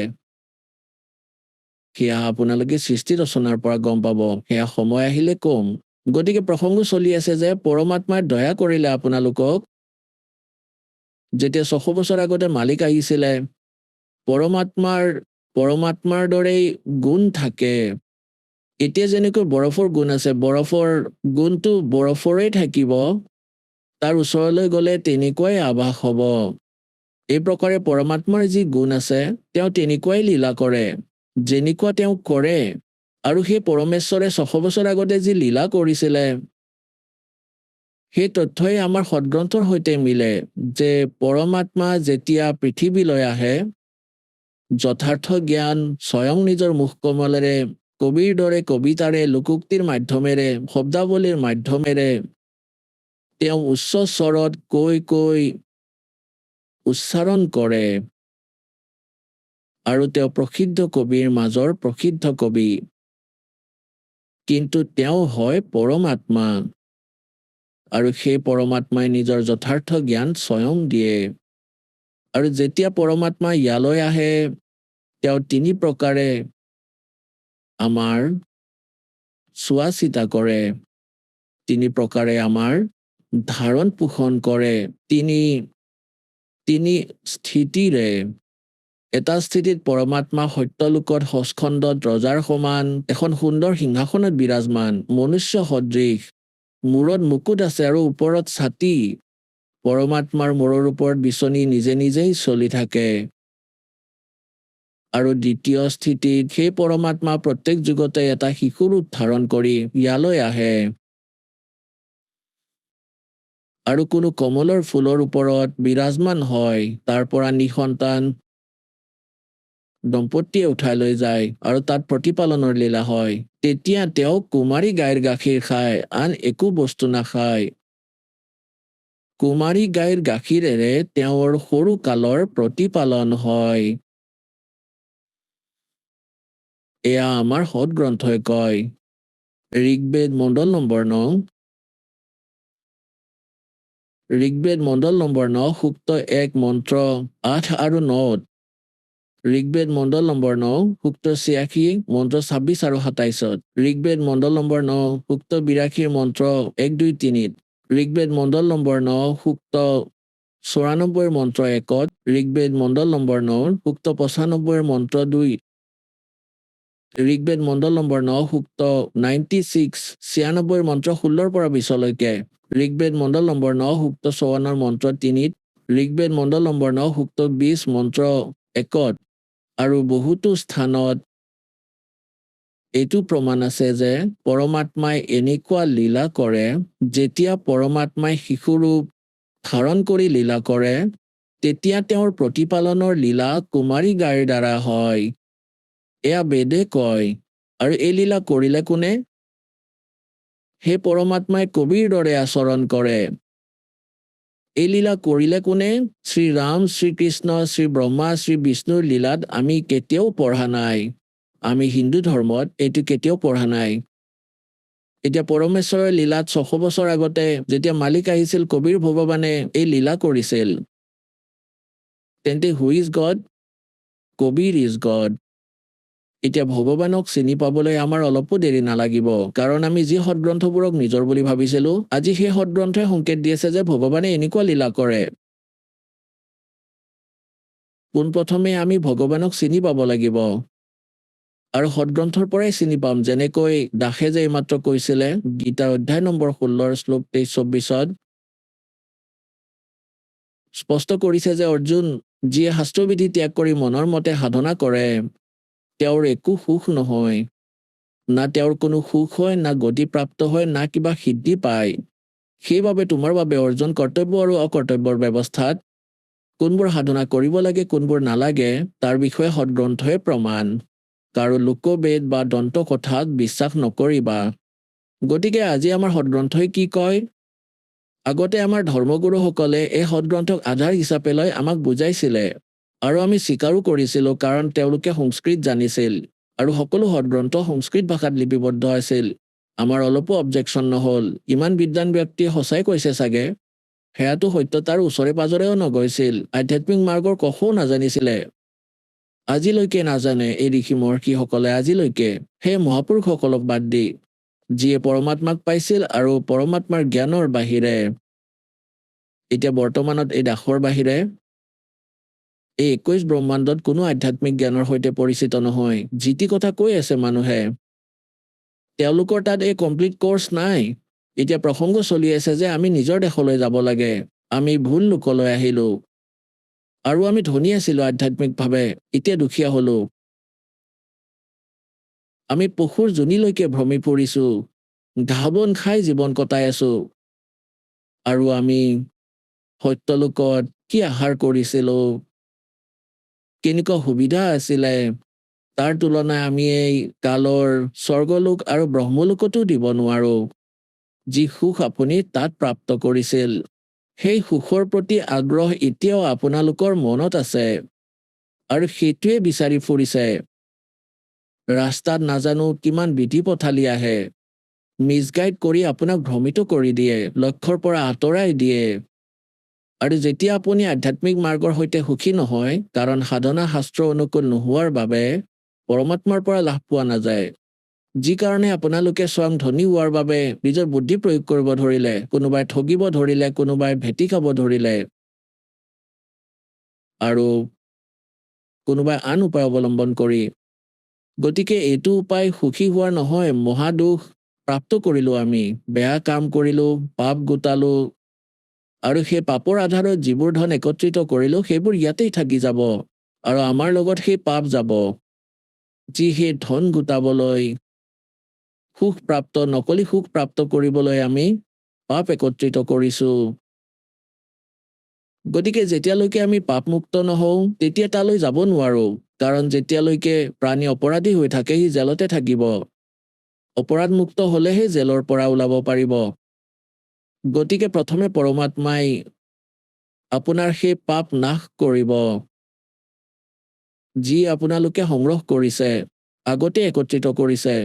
সেয়া আপোনালোকে সৃষ্টি ৰচনাৰ পৰা গম পাব, সেয়া সময় আহিলে কম। গতিকে প্ৰসংগ চলি আছে যে পৰমাত্মাই দয়া কৰিলে আপোনালোকক। যেতিয়া 600 বছৰ আগতে মালিক আহিছিলে, পৰমাত্মাৰ দৰেই গুণ থাকে। এতিয়া যেনেকৈ বৰফৰ গুণ আছে, বৰফৰ গুণটো বৰফৰেই থাকিব, তাৰ ওচৰলৈ গ'লে তেনেকুৱাই আভাস হ'ব। এই প্ৰকাৰে পৰমাত্মাৰ যি গুণ আছে তেওঁ তেনেকুৱাই লীলা কৰে, যেনেকুৱা তেওঁ কৰে। আৰু সেই পৰমেশ্বৰে 600 বছৰ আগতে যি লীলা কৰিছিলে সেই তথ্যই আমাৰ সদগ্ৰন্থৰ সৈতে মিলে যে পৰমাত্মা যেতিয়া পৃথিৱীলৈ আহে, যথাৰ্থ জ্ঞান স্বয়ং নিজৰ মুখকমলেৰে কবিৰ দৰে কবিতাৰে, লোকোক্তিৰ মাধ্যমেৰে, শব্দাৱলীৰ মাধ্যমেৰে তেওঁ উচ্চ স্বৰত কৈ উচ্চাৰণ কৰে। আৰু তেওঁ প্ৰসিদ্ধ কবিৰ মাজৰ প্ৰসিদ্ধ কবি, কিন্তু তেওঁ হয় পৰমাত্মা। আৰু সেই পৰমাত্মাই নিজৰ যথাৰ্থ জ্ঞান স্বয়ং দিয়ে। আৰু যেতিয়া পৰমাত্মা ইয়ালৈ আহে, তেওঁ 3 প্ৰকাৰে আমাৰ চোৱা চিতা কৰে, 3 প্ৰকাৰে আমাৰ ধাৰণ পোষণ কৰে, তিনি স্থিতিৰে। এটা স্থিতিত পৰমাত্মা সত্যলোকত সস্কন্দত ৰজাৰ সমান এখন সুন্দৰ সিংহাসনত বিৰাজমান, মনুষ্য সদৃশ, মূৰত মুকুট আছে আৰু ওপৰত ছাতি। পৰমাত্মাৰ মূৰৰ ওপৰত বিচনী নিজে নিজেই চলি থাকে। আৰু দ্বিতীয় স্থিতিত সেই পৰমাত্মা প্ৰত্যেক যুগতে এটা শিশু ৰূপ ধাৰণ কৰি ইয়ালৈ আহে আৰু কোনো কমলৰ ফুলৰ ওপৰত বিৰাজমান হয়, তাৰ পৰা নিসন্তান দম্পতীয়ে উঠাই লৈ যায় আৰু তাত প্ৰতিপালনৰ লীলা হয়। তেতিয়া তেওঁ কুমাৰী গাইৰ গাখীৰ খায়, আন একো বস্তু নাখায়। কুমাৰী গাইৰ গাখীৰেৰে তেওঁৰ সৰু কালৰ প্ৰতিপালন হয়। এয়া আমাৰ সদগ্ৰন্থই কয়। ঋগ্বেদ মণ্ডল নম্বৰ 9, ঋগ্বেদ মণ্ডল নম্বৰ 9 সূক্ত 1 মন্ত্ৰ 8 আৰু 9, ঋগ্বেদ মণ্ডল নম্বৰ 9 সূক্ত 86 মন্ত্ৰ 26 আৰু 27, ঋগ্বেদ মণ্ডল নম্বৰ 9 সূক্ত 82 মন্ত্ৰ 1, 2, 3, ঋগ্বেদ মণ্ডল নম্বৰ 9 সূক্ত 94 মন্ত্ৰ 1, ঋগ্বেদ মণ্ডল নম্বৰ 9 সূক্ত 95 মন্ত্ৰ 2, ঋগ্বেদ মণ্ডল নম্বৰ 9 সূক্ত 96 মন্ত্ৰ 16 পৰা 20লৈকে, ঋগ্বেদ মণ্ডল নম্বৰ 9 সূক্ত 54 মন্ত্ৰ 3, ঋগ্বেদ মণ্ডল নম্বৰ 9 সূক্ত 20 মন্ত্ৰ 1, আৰু বহুতো স্থানত এইটো প্ৰমাণ আছে যে পৰমাত্মাই এনেকুৱা লীলা কৰে, যেতিয়া পৰমাত্মাই শিশুৰূপ ধাৰণ কৰি লীলা কৰে, তেতিয়া তেওঁৰ প্ৰতিপালনৰ লীলা কুমাৰী গাইৰ দ্বাৰা হয়। এয়া বেদে কয়। আৰু এই লীলা কৰিলে কোনে? সেই পৰমাত্মাই কবিৰ দৰে আচৰণ কৰে। এই লীলা কৰিলে কোনে? শ্ৰীৰাম, শ্ৰীকৃষ্ণ, শ্ৰী ব্ৰহ্মা, শ্ৰী বিষ্ণুৰ লীলাত আমি কেতিয়াও পঢ়া নাই। আমি হিন্দু ধৰ্মত এইটো কেতিয়াও পঢ়া নাই। এতিয়া পৰমেশ্বৰৰ লীলাত 600 বছৰ আগতে যেতিয়া মালিক আহিছিল, কবিৰ ভগৱানে এই লীলা কৰিছিল। তেন্তে হু ইজ গড? কবিৰ ইজ গড। এতিয়া ভগৱানক চিনি পাবলৈ আমাৰ অলপো দেৰি নালাগিব, কাৰণ আমি যি সদগ্ৰন্থবোৰক নিজৰ বুলি ভাবিছিলো, আজি সেই সদগ্ৰন্থই সংকেত দি আছে যে ভগৱানে এনেকুৱা লীলা কৰে। পোনপ্ৰথমে আমি ভগৱানক চিনি পাব লাগিব, আৰু সদগ্ৰন্থৰ পৰাই চিনি পাম। যেনেকৈ দাসে যে এইমাত্ৰ কৈছিলে, গীতাৰ অধ্যায় নম্বৰ 16 শ্লোক 23-24 স্পষ্ট কৰিছে যে অৰ্জুন, যিয়ে শাস্ত্ৰবিধি ত্যাগ কৰি মনৰ মতে সাধনা কৰে, তেওঁৰ একো সুখ নহয়। না তেওঁৰ কোনো সুখ হয়, না গতি প্ৰাপ্ত হয়, না কিবা সিদ্ধি পায়। সেইবাবে তোমাৰ বাবে অৰ্জুন কৰ্তব্য আৰু অকৰ্তব্যৰ ব্যৱস্থাত কোনবোৰ সাধনা কৰিব লাগে কোনবোৰ নালাগে তাৰ বিষয়ে সদগ্ৰন্থই প্ৰমাণ। কাৰো লোকবেদ বা দন্ত কথাত বিশ্বাস নকৰিবা। গতিকে আজি আমাৰ সদগ্ৰন্থই কি কয়? আগতে আমাৰ ধৰ্মগুৰুসকলে এই সদগ্ৰন্থক আধাৰ হিচাপে লৈ আমাক বুজাইছিলে আৰু আমি স্বীকাৰো কৰিছিলোঁ কাৰণ তেওঁলোকে সংস্কৃত জানিছিল আৰু সকলো সদগ্ৰন্থ সংস্কৃত ভাষাত লিপিবদ্ধ আছিল। আমাৰ অলপো অবজেকশ্যন নহ'ল। ইমান বিদ্বান ব্যক্তিয়ে সঁচাই কৈছে চাগে। সেয়াটো সত্যতাৰ ওচৰে পাজৰেও নগৈছিল। আধ্যাত্মিক মাৰ্গৰ কশও নাজানিছিলে। আজিলৈকে নাজানে এই ঋষি মহৰ্ষিসকলে, আজিলৈকে সেই মহাপুৰুষসকলক বাদ দি, যিয়ে পৰমাত্মাক পাইছিল আৰু পৰমাত্মাৰ জ্ঞানৰ বাহিৰে, এতিয়া বৰ্তমানত এই দাসৰ বাহিৰে এই 21 ব্ৰহ্মাণ্ডত কোনো আধ্যাত্মিক জ্ঞানৰ সৈতে পৰিচিত নহয়। যি টি কথা কৈ আছে মানুহে। তেওঁলোকৰ তাত এই কমপ্লিট কোৰ্চ নাই। এতিয়া প্ৰসংগ চলি আছে যে আমি নিজৰ দেশলৈ যাব লাগে, আমি ভুল লোকলৈ আহিলো আৰু আমি ধনী আছিলো আধ্যাত্মিকভাৱে, এতিয়া দুখীয়া হলো। আমি পশুৰ যোনিলৈকে ভ্ৰমি ফুৰিছো, ঘাঁহ বন খাই জীৱন কটাই আছো আৰু আমি সত্যলোকত কি আহাৰ কৰিছিলো, কেনেকুৱা সুবিধা আছিলে, তাৰ তুলনাই আমি এই কালৰ স্বৰ্গলোক আৰু ব্ৰহ্মলোকতো দিব নোৱাৰো। যি সুখ আপুনি তাত প্ৰাপ্ত কৰিছিল, সেই সুখৰ প্ৰতি আগ্ৰহ এতিয়াও আপোনালোকৰ মনত আছে আৰু সেইটোৱে বিচাৰি ফুৰিছে। ৰাস্তাত নাজানো কিমান বিধি পথালি আহে, মিছগাইড কৰি আপোনাক ভ্ৰমিত কৰি দিয়ে, লক্ষ্যৰ পৰা আঁতৰাই দিয়ে। আৰু যেতিয়া আপুনি আধ্যাত্মিক মাৰ্গৰ সৈতে সুখী নহয়, কাৰণ সাধনা শাস্ত্ৰ অনুকূল নোহোৱাৰ বাবে পৰমাত্মাৰ পৰা লাভ পোৱা নাযায়, যি কাৰণে আপোনালোকে স্বয়ং ধনী হোৱাৰ বাবে নিজৰ বুদ্ধি প্ৰয়োগ কৰিব ধৰিলে, কোনোবাই ঠগিব ধৰিলে, কোনোবাই ভেটি খাব ধৰিলে আৰু কোনোবাই আন উপায় অৱলম্বন কৰি। গতিকে এইটো উপায় সুখী হোৱাৰ নহয়, মহাদুখ প্ৰাপ্ত কৰিলো আমি। বেয়া কাম কৰিলো, পাপ গোটালো আৰু সেই পাপৰ আধাৰত যিবোৰ ধন একত্ৰিত কৰিলো সেইবোৰ ইয়াতেই থাকি যাব আৰু আমাৰ লগত সেই পাপ যাব, যি সেই ধন গোটাবলৈ, সুখ প্ৰাপ্ত, নকলি সুখ প্ৰাপ্ত কৰিবলৈ আমি পাপ একত্ৰিত কৰিছো। গতিকে যেতিয়ালৈকে আমি পাপমুক্ত নহওঁ তেতিয়া তালৈ যাব নোৱাৰো, কাৰণ যেতিয়ালৈকে প্ৰাণী অপৰাধী হৈ থাকে সি জেলতে থাকিব। অপৰাধমুক্ত হলেহে জেলৰ পৰা ওলাব পাৰিব। গতিকে প্ৰথমে পৰমাত্মাই আপোনাৰ সেই পাপ নাশ কৰিব, যি আপোনালোকে সংগ্ৰহ কৰিছে, আগতে একত্ৰিত কৰিছে।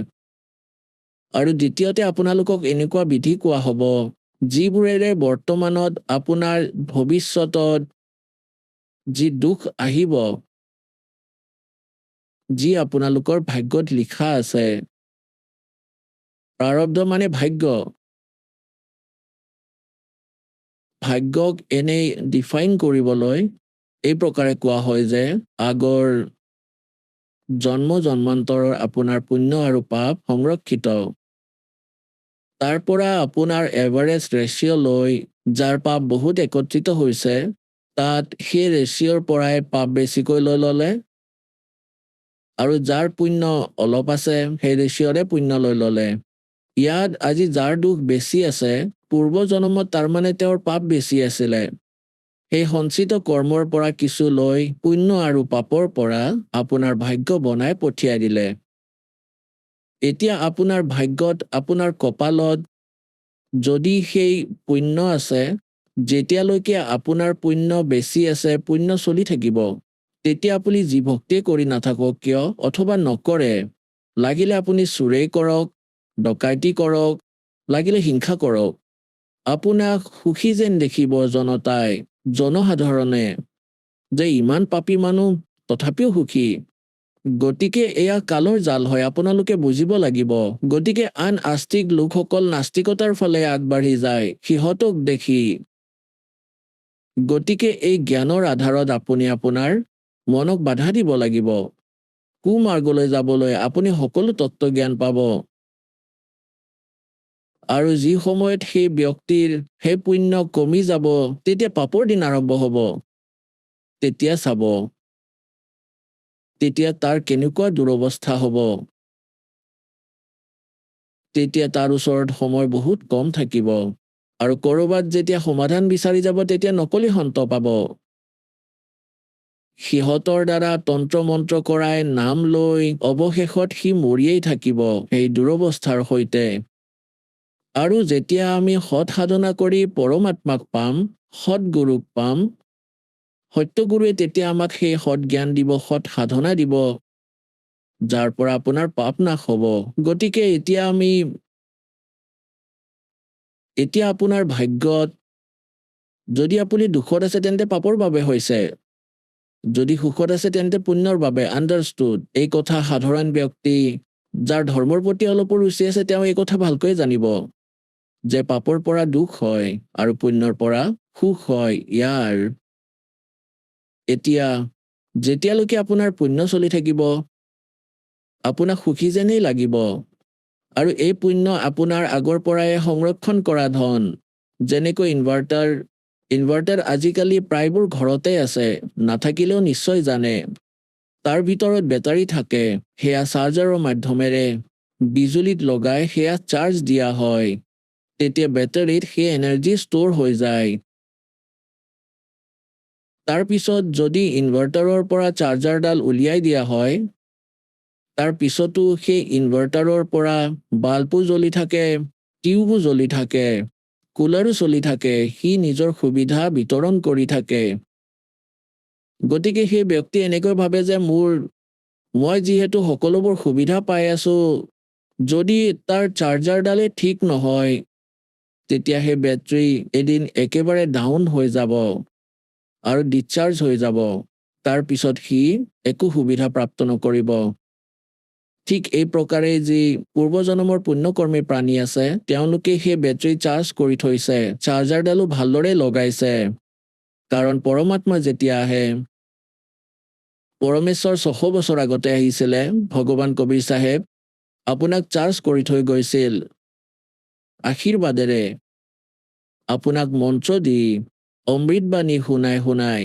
আৰু দ্বিতীয়তে আপোনালোকক এনেকুৱা বিধি কোৱা হ'ব, যিবোৰেৰে বৰ্তমানত আপোনাৰ ভৱিষ্যতত যি দুখ আহিব, যি আপোনালোকৰ ভাগ্যত লিখা আছে। প্ৰাৰব্ধ মানে ভাগ্য। ভাগ্যক এনেই ডিফাইন কৰিবলৈ এই প্ৰকাৰে কোৱা হয় যে আগৰ জন্ম জন্মান্তৰৰ আপোনাৰ পুণ্য আৰু পাপ সংৰক্ষিত, তাৰ পৰা আপোনাৰ এভাৰেজ ৰেচিঅ' লৈ যাৰ পাপ বহুত একত্ৰিত হৈছে, তাত সেই ৰেচিঅ'ৰ পৰাই পাপ বেছিকৈ লৈ ল'লে আৰু যাৰ পুণ্য অলপ আছে সেই ৰেচিঅ'ৰে পুণ্য লৈ ল'লে। ইয়াত আজি যাৰ দুখ বেছি আছে, পূৰ্ব জন্মত তাৰমানে তেওঁৰ পাপ বেছি আছিলে, সেই সঞ্চিত কৰ্মৰ পৰা কিছু লৈ পুণ্য আৰু পাপৰ পৰা আপোনাৰ ভাগ্য বনাই পঠিয়াই দিলে। এতিয়া আপোনাৰ ভাগ্যত, আপোনাৰ কপালত যদি সেই পুণ্য আছে, যেতিয়ালৈকে আপোনাৰ পুণ্য বেছি আছে, পুণ্য চলি থাকিব, তেতিয়া আপুনি যি ভক্তিয়ে কৰি নাথাকক কিয় অথবা নকৰে, লাগিলে আপুনি চুৰেই কৰক, ডকাইতি কৰক, লাগিলে হিংসা কৰক, আপোনাক সুখী যেন দেখিব জনতাই, জনসাধাৰণে, যে ইমান পাপী মানুহ তথাপিও সুখী। গতিকে এয়া কালৰ জাল হয়, আপোনালোকে বুজিব লাগিব। গতিকে আন আস্তিক লোকসকল নাস্তিকতাৰ ফালে আগবাঢ়ি যায় সিহঁতক দেখি। গতিকে এই জ্ঞানৰ আধাৰত আপুনি আপোনাৰ মনক বাধা দিব লাগিব। কুমাৰ্গলৈ যাবলৈ আপুনি সকলো তত্ত্বজ্ঞান পাব। আৰু যি সময়ত সেই ব্যক্তিৰ সেই পুণ্য কমি যাব, তেতিয়া পাপৰ দিন আৰম্ভ হ'ব। তেতিয়া চাব, তেতিয়া তাৰ কেনেকুৱা দুৰৱস্থা হ'ব। তেতিয়া তাৰ ওচৰত সময় বহুত কম থাকিব আৰু ক'ৰবাত যেতিয়া সমাধান বিচাৰি যাব তেতিয়া নকলি সন্ত পাব। সিহঁতৰ দ্বাৰা তন্ত্ৰ মন্ত্ৰ কৰাই নাম লৈ অৱশেষত সি মৰিয়েই থাকিব সেই দুৰৱস্থাৰ সৈতে। আৰু যেতিয়া আমি সৎ সাধনা কৰি পৰমাত্মাক পাম, সৎগুৰুক পাম, সত্যগুৰুৱে তেতিয়া আমাক সেই সৎ জ্ঞান দিব, সৎ সাধনা দিব, যাৰ পৰা আপোনাৰ পাপ নাশ হ'ব। গতিকে এতিয়া আপোনাৰ ভাগ্যত যদি আপুনি দুখত আছে তেন্তে পাপৰ বাবে হৈছে, যদি সুখত আছে তেন্তে পুণ্যৰ বাবে। আণ্ডাৰষ্টুড? এই কথা সাধাৰণ ব্যক্তি যাৰ ধৰ্মৰ প্ৰতি অলপো ৰুচি আছে তেওঁ এই কথা ভালকৈ জানিব যে পাপৰ পৰা দুখ হয় আৰু পুণ্যৰ পৰা সুখ হয়। এতিয়া যেতিয়ালৈকে আপোনাৰ পুণ্য চলি থাকিব আপোনাক সুখী যেনেই লাগিব, আৰু এই পুণ্য আপোনাৰ আগৰ পৰাই সংৰক্ষণ কৰা ধন, যেনেকৈ ইনভাৰ্টাৰ আজিকালি প্ৰায়বোৰ ঘৰতে আছে, নাথাকিলেও নিশ্চয় জানে। তাৰ ভিতৰত বেটাৰী থাকে, সেয়া চাৰ্জাৰৰ মাধ্যমেৰে বিজুলীত লগাই সেয়া চাৰ্জ দিয়া হয়, তেতিয়া বেটাৰীত সেই এনাৰ্জি ষ্ট'ৰ হৈ যায়। তাৰ পিছত যদি ইনভাৰ্টাৰৰ পৰা চাৰ্জাৰডাল উলিয়াই দিয়া হয়, তাৰ পিছতো সেই ইনভাৰ্টাৰৰ পৰা বাল্বো জ্বলি থাকে, টিউবো জ্বলি থাকে, কুলাৰো চলি থাকে, সি নিজৰ সুবিধা বিতৰণ কৰি থাকে। গতিকে সেই ব্যক্তি এনেকৈ ভাবে যে মই যিহেতু সকলোবোৰ সুবিধা পাই আছো, যদি তাৰ চাৰ্জাৰডালে ঠিক নহয় তেতিয়া সেই বেটাৰী এদিন একেবাৰে ডাউন হৈ যাব আৰু ডিছচাৰ্জ হৈ যাব। তাৰ পিছত সি একো সুবিধা প্ৰাপ্ত নকৰিব। ঠিক এই প্ৰকাৰে যি পূৰ্বজন্মৰ পুণ্যকৰ্মী প্ৰাণী আছে, তেওঁলোকে সেই বেটাৰী চাৰ্জ কৰি থৈছে, চাৰ্জাৰডালো ভালদৰে লগাইছে। কাৰণ পৰমাত্মা যেতিয়া আহে, পৰমেশ্বৰ 600 বছৰ আগতে আহিছিলে, ভগৱান কবীৰ চাহেব আপোনাক চাৰ্জ কৰি থৈ গৈছিল আশীৰ্বাদেৰে, আপোনাক মন্ত্ৰ দি অমৃতবাণী শুনাই।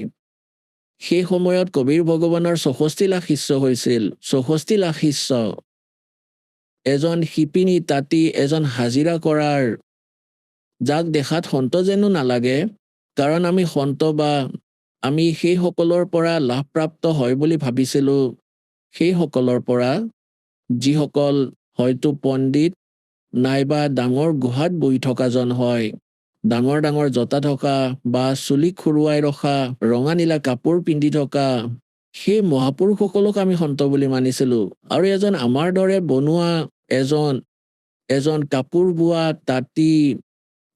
সেই সময়ত কবীৰ ভগৱানৰ 64 লাখ শিষ্য হৈছিল। 64 লাখ শিষ্য, এজন শিপিনী তাঁতী, এজন হাজিৰা কৰাৰ, যাক দেখাত সন্ত যেনো নালাগে, কাৰণ আমি সন্ত বা আমি সেইসকলৰ পৰা লাভপ্ৰাপ্ত হয় বুলি ভাবিছিলো, সেইসকলৰ পৰা যিসকল হয়তো পণ্ডিত নাইবা ডাঙৰ গুহাত বহি থকাজন হয়, ডাঙৰ ডাঙৰ জতা থকা বা চুলি খুৰুৱাই ৰখা, ৰঙা নীলা কাপোৰ পিন্ধি থকা, সেই মহাপুৰুষসকলক আমি সন্ত বুলি মানিছিলো। আৰু এজন আমাৰ দৰে বনোৱা এজন কাপোৰ বোৱা তাঁতী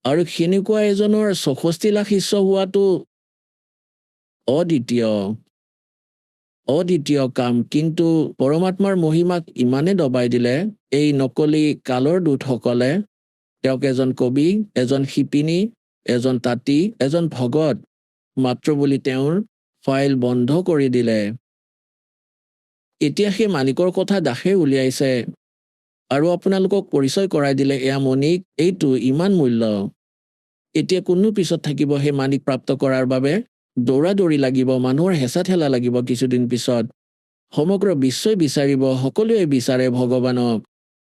আৰু সেনেকুৱা এজনৰ 64 লাখ শিষ্য হোৱাটো অদ্বিতীয় কাম। কিন্তু পৰমাত্মাৰ মহিমাক ইমানে দবাই দিলে এই নকলি কালৰ দূতসকলে তেওঁক এজন কবি, এজন শিপিনী, এজন তাঁতী, এজন ভগত মাত্ৰ বুলি তেওঁৰ ফাইল বন্ধ কৰি দিলে। এতিয়া সেই মালিকৰ কথা দাসে উলিয়াইছে আৰু আপোনালোকক পৰিচয় কৰাই দিলে, এয়া মণিক, এইটো ইমান মূল্য। এতিয়া কোনো পিছত থাকিব সেই মানিক প্ৰাপ্ত কৰাৰ বাবে? দৌৰা দৌৰি লাগিব, মানুহৰ হেঁচা ঠেলা লাগিব। কিছুদিন পিছত সমগ্ৰ বিশ্বই বিচাৰিব, সকলোৱে বিচাৰে ভগৱানক,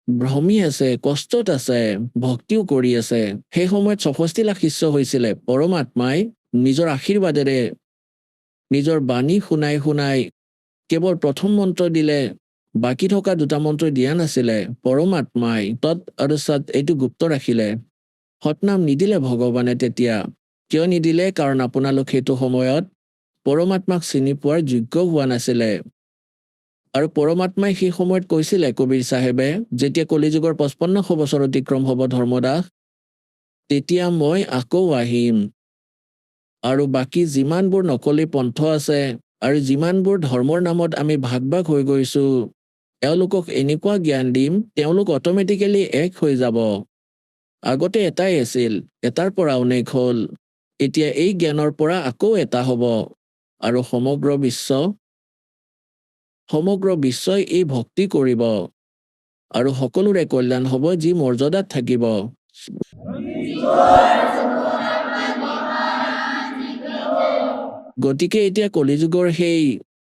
ভ্ৰমি আছে, কষ্টত আছে, ভক্তিও কৰি আছে। সেই সময়ত 64 লাখ শিষ্য হৈছিলে। পৰমাত্মাই নিজৰ আশীৰ্বাদেৰে নিজৰ বাণী শুনাই কেৱল প্ৰথম মন্ত্ৰ দিলে, বাকী থকা দুটা মন্ত্ৰ দিয়া নাছিলে। পৰমাত্মাই তৎ আৰু সৎ এইটো গুপ্ত ৰাখিলে, সৎনাম নিদিলে ভগৱানে। তেতিয়া কিয় নিদিলে? কাৰণ আপোনালোক সেইটো সময়ত পৰমাত্মাক চিনি পোৱাৰ যোগ্য হোৱা নাছিলে। আৰু পৰমাত্মাই সেই সময়ত কৈছিলে, কবীৰ চাহেবে, যেতিয়া কলিযুগৰ 5500 বছৰ অতিক্ৰম হ'ব ধৰ্মদাস, তেতিয়া মই আকৌ আহিম আৰু বাকী যিমানবোৰ নকলি পন্থ আছে আৰু যিমানবোৰ ধৰ্মৰ নামত আমি ভাগ হৈ গৈছো, এওঁলোকক এনেকুৱা জ্ঞান দিম, তেওঁলোক অট'মেটিকেলি এক হৈ যাব। আগতে এটাই আছিল, এটাৰ পৰা অনেক হ'ল, এতিয়া এই জ্ঞানৰ পৰা আকৌ এটা হ'ব আৰু সমগ্ৰ বিশ্বই এই ভক্তি কৰিব আৰু সকলোৰে কল্যাণ হ'ব, যি মৰ্যাদাত থাকিব। গতিকে এতিয়া কলিযুগৰ সেই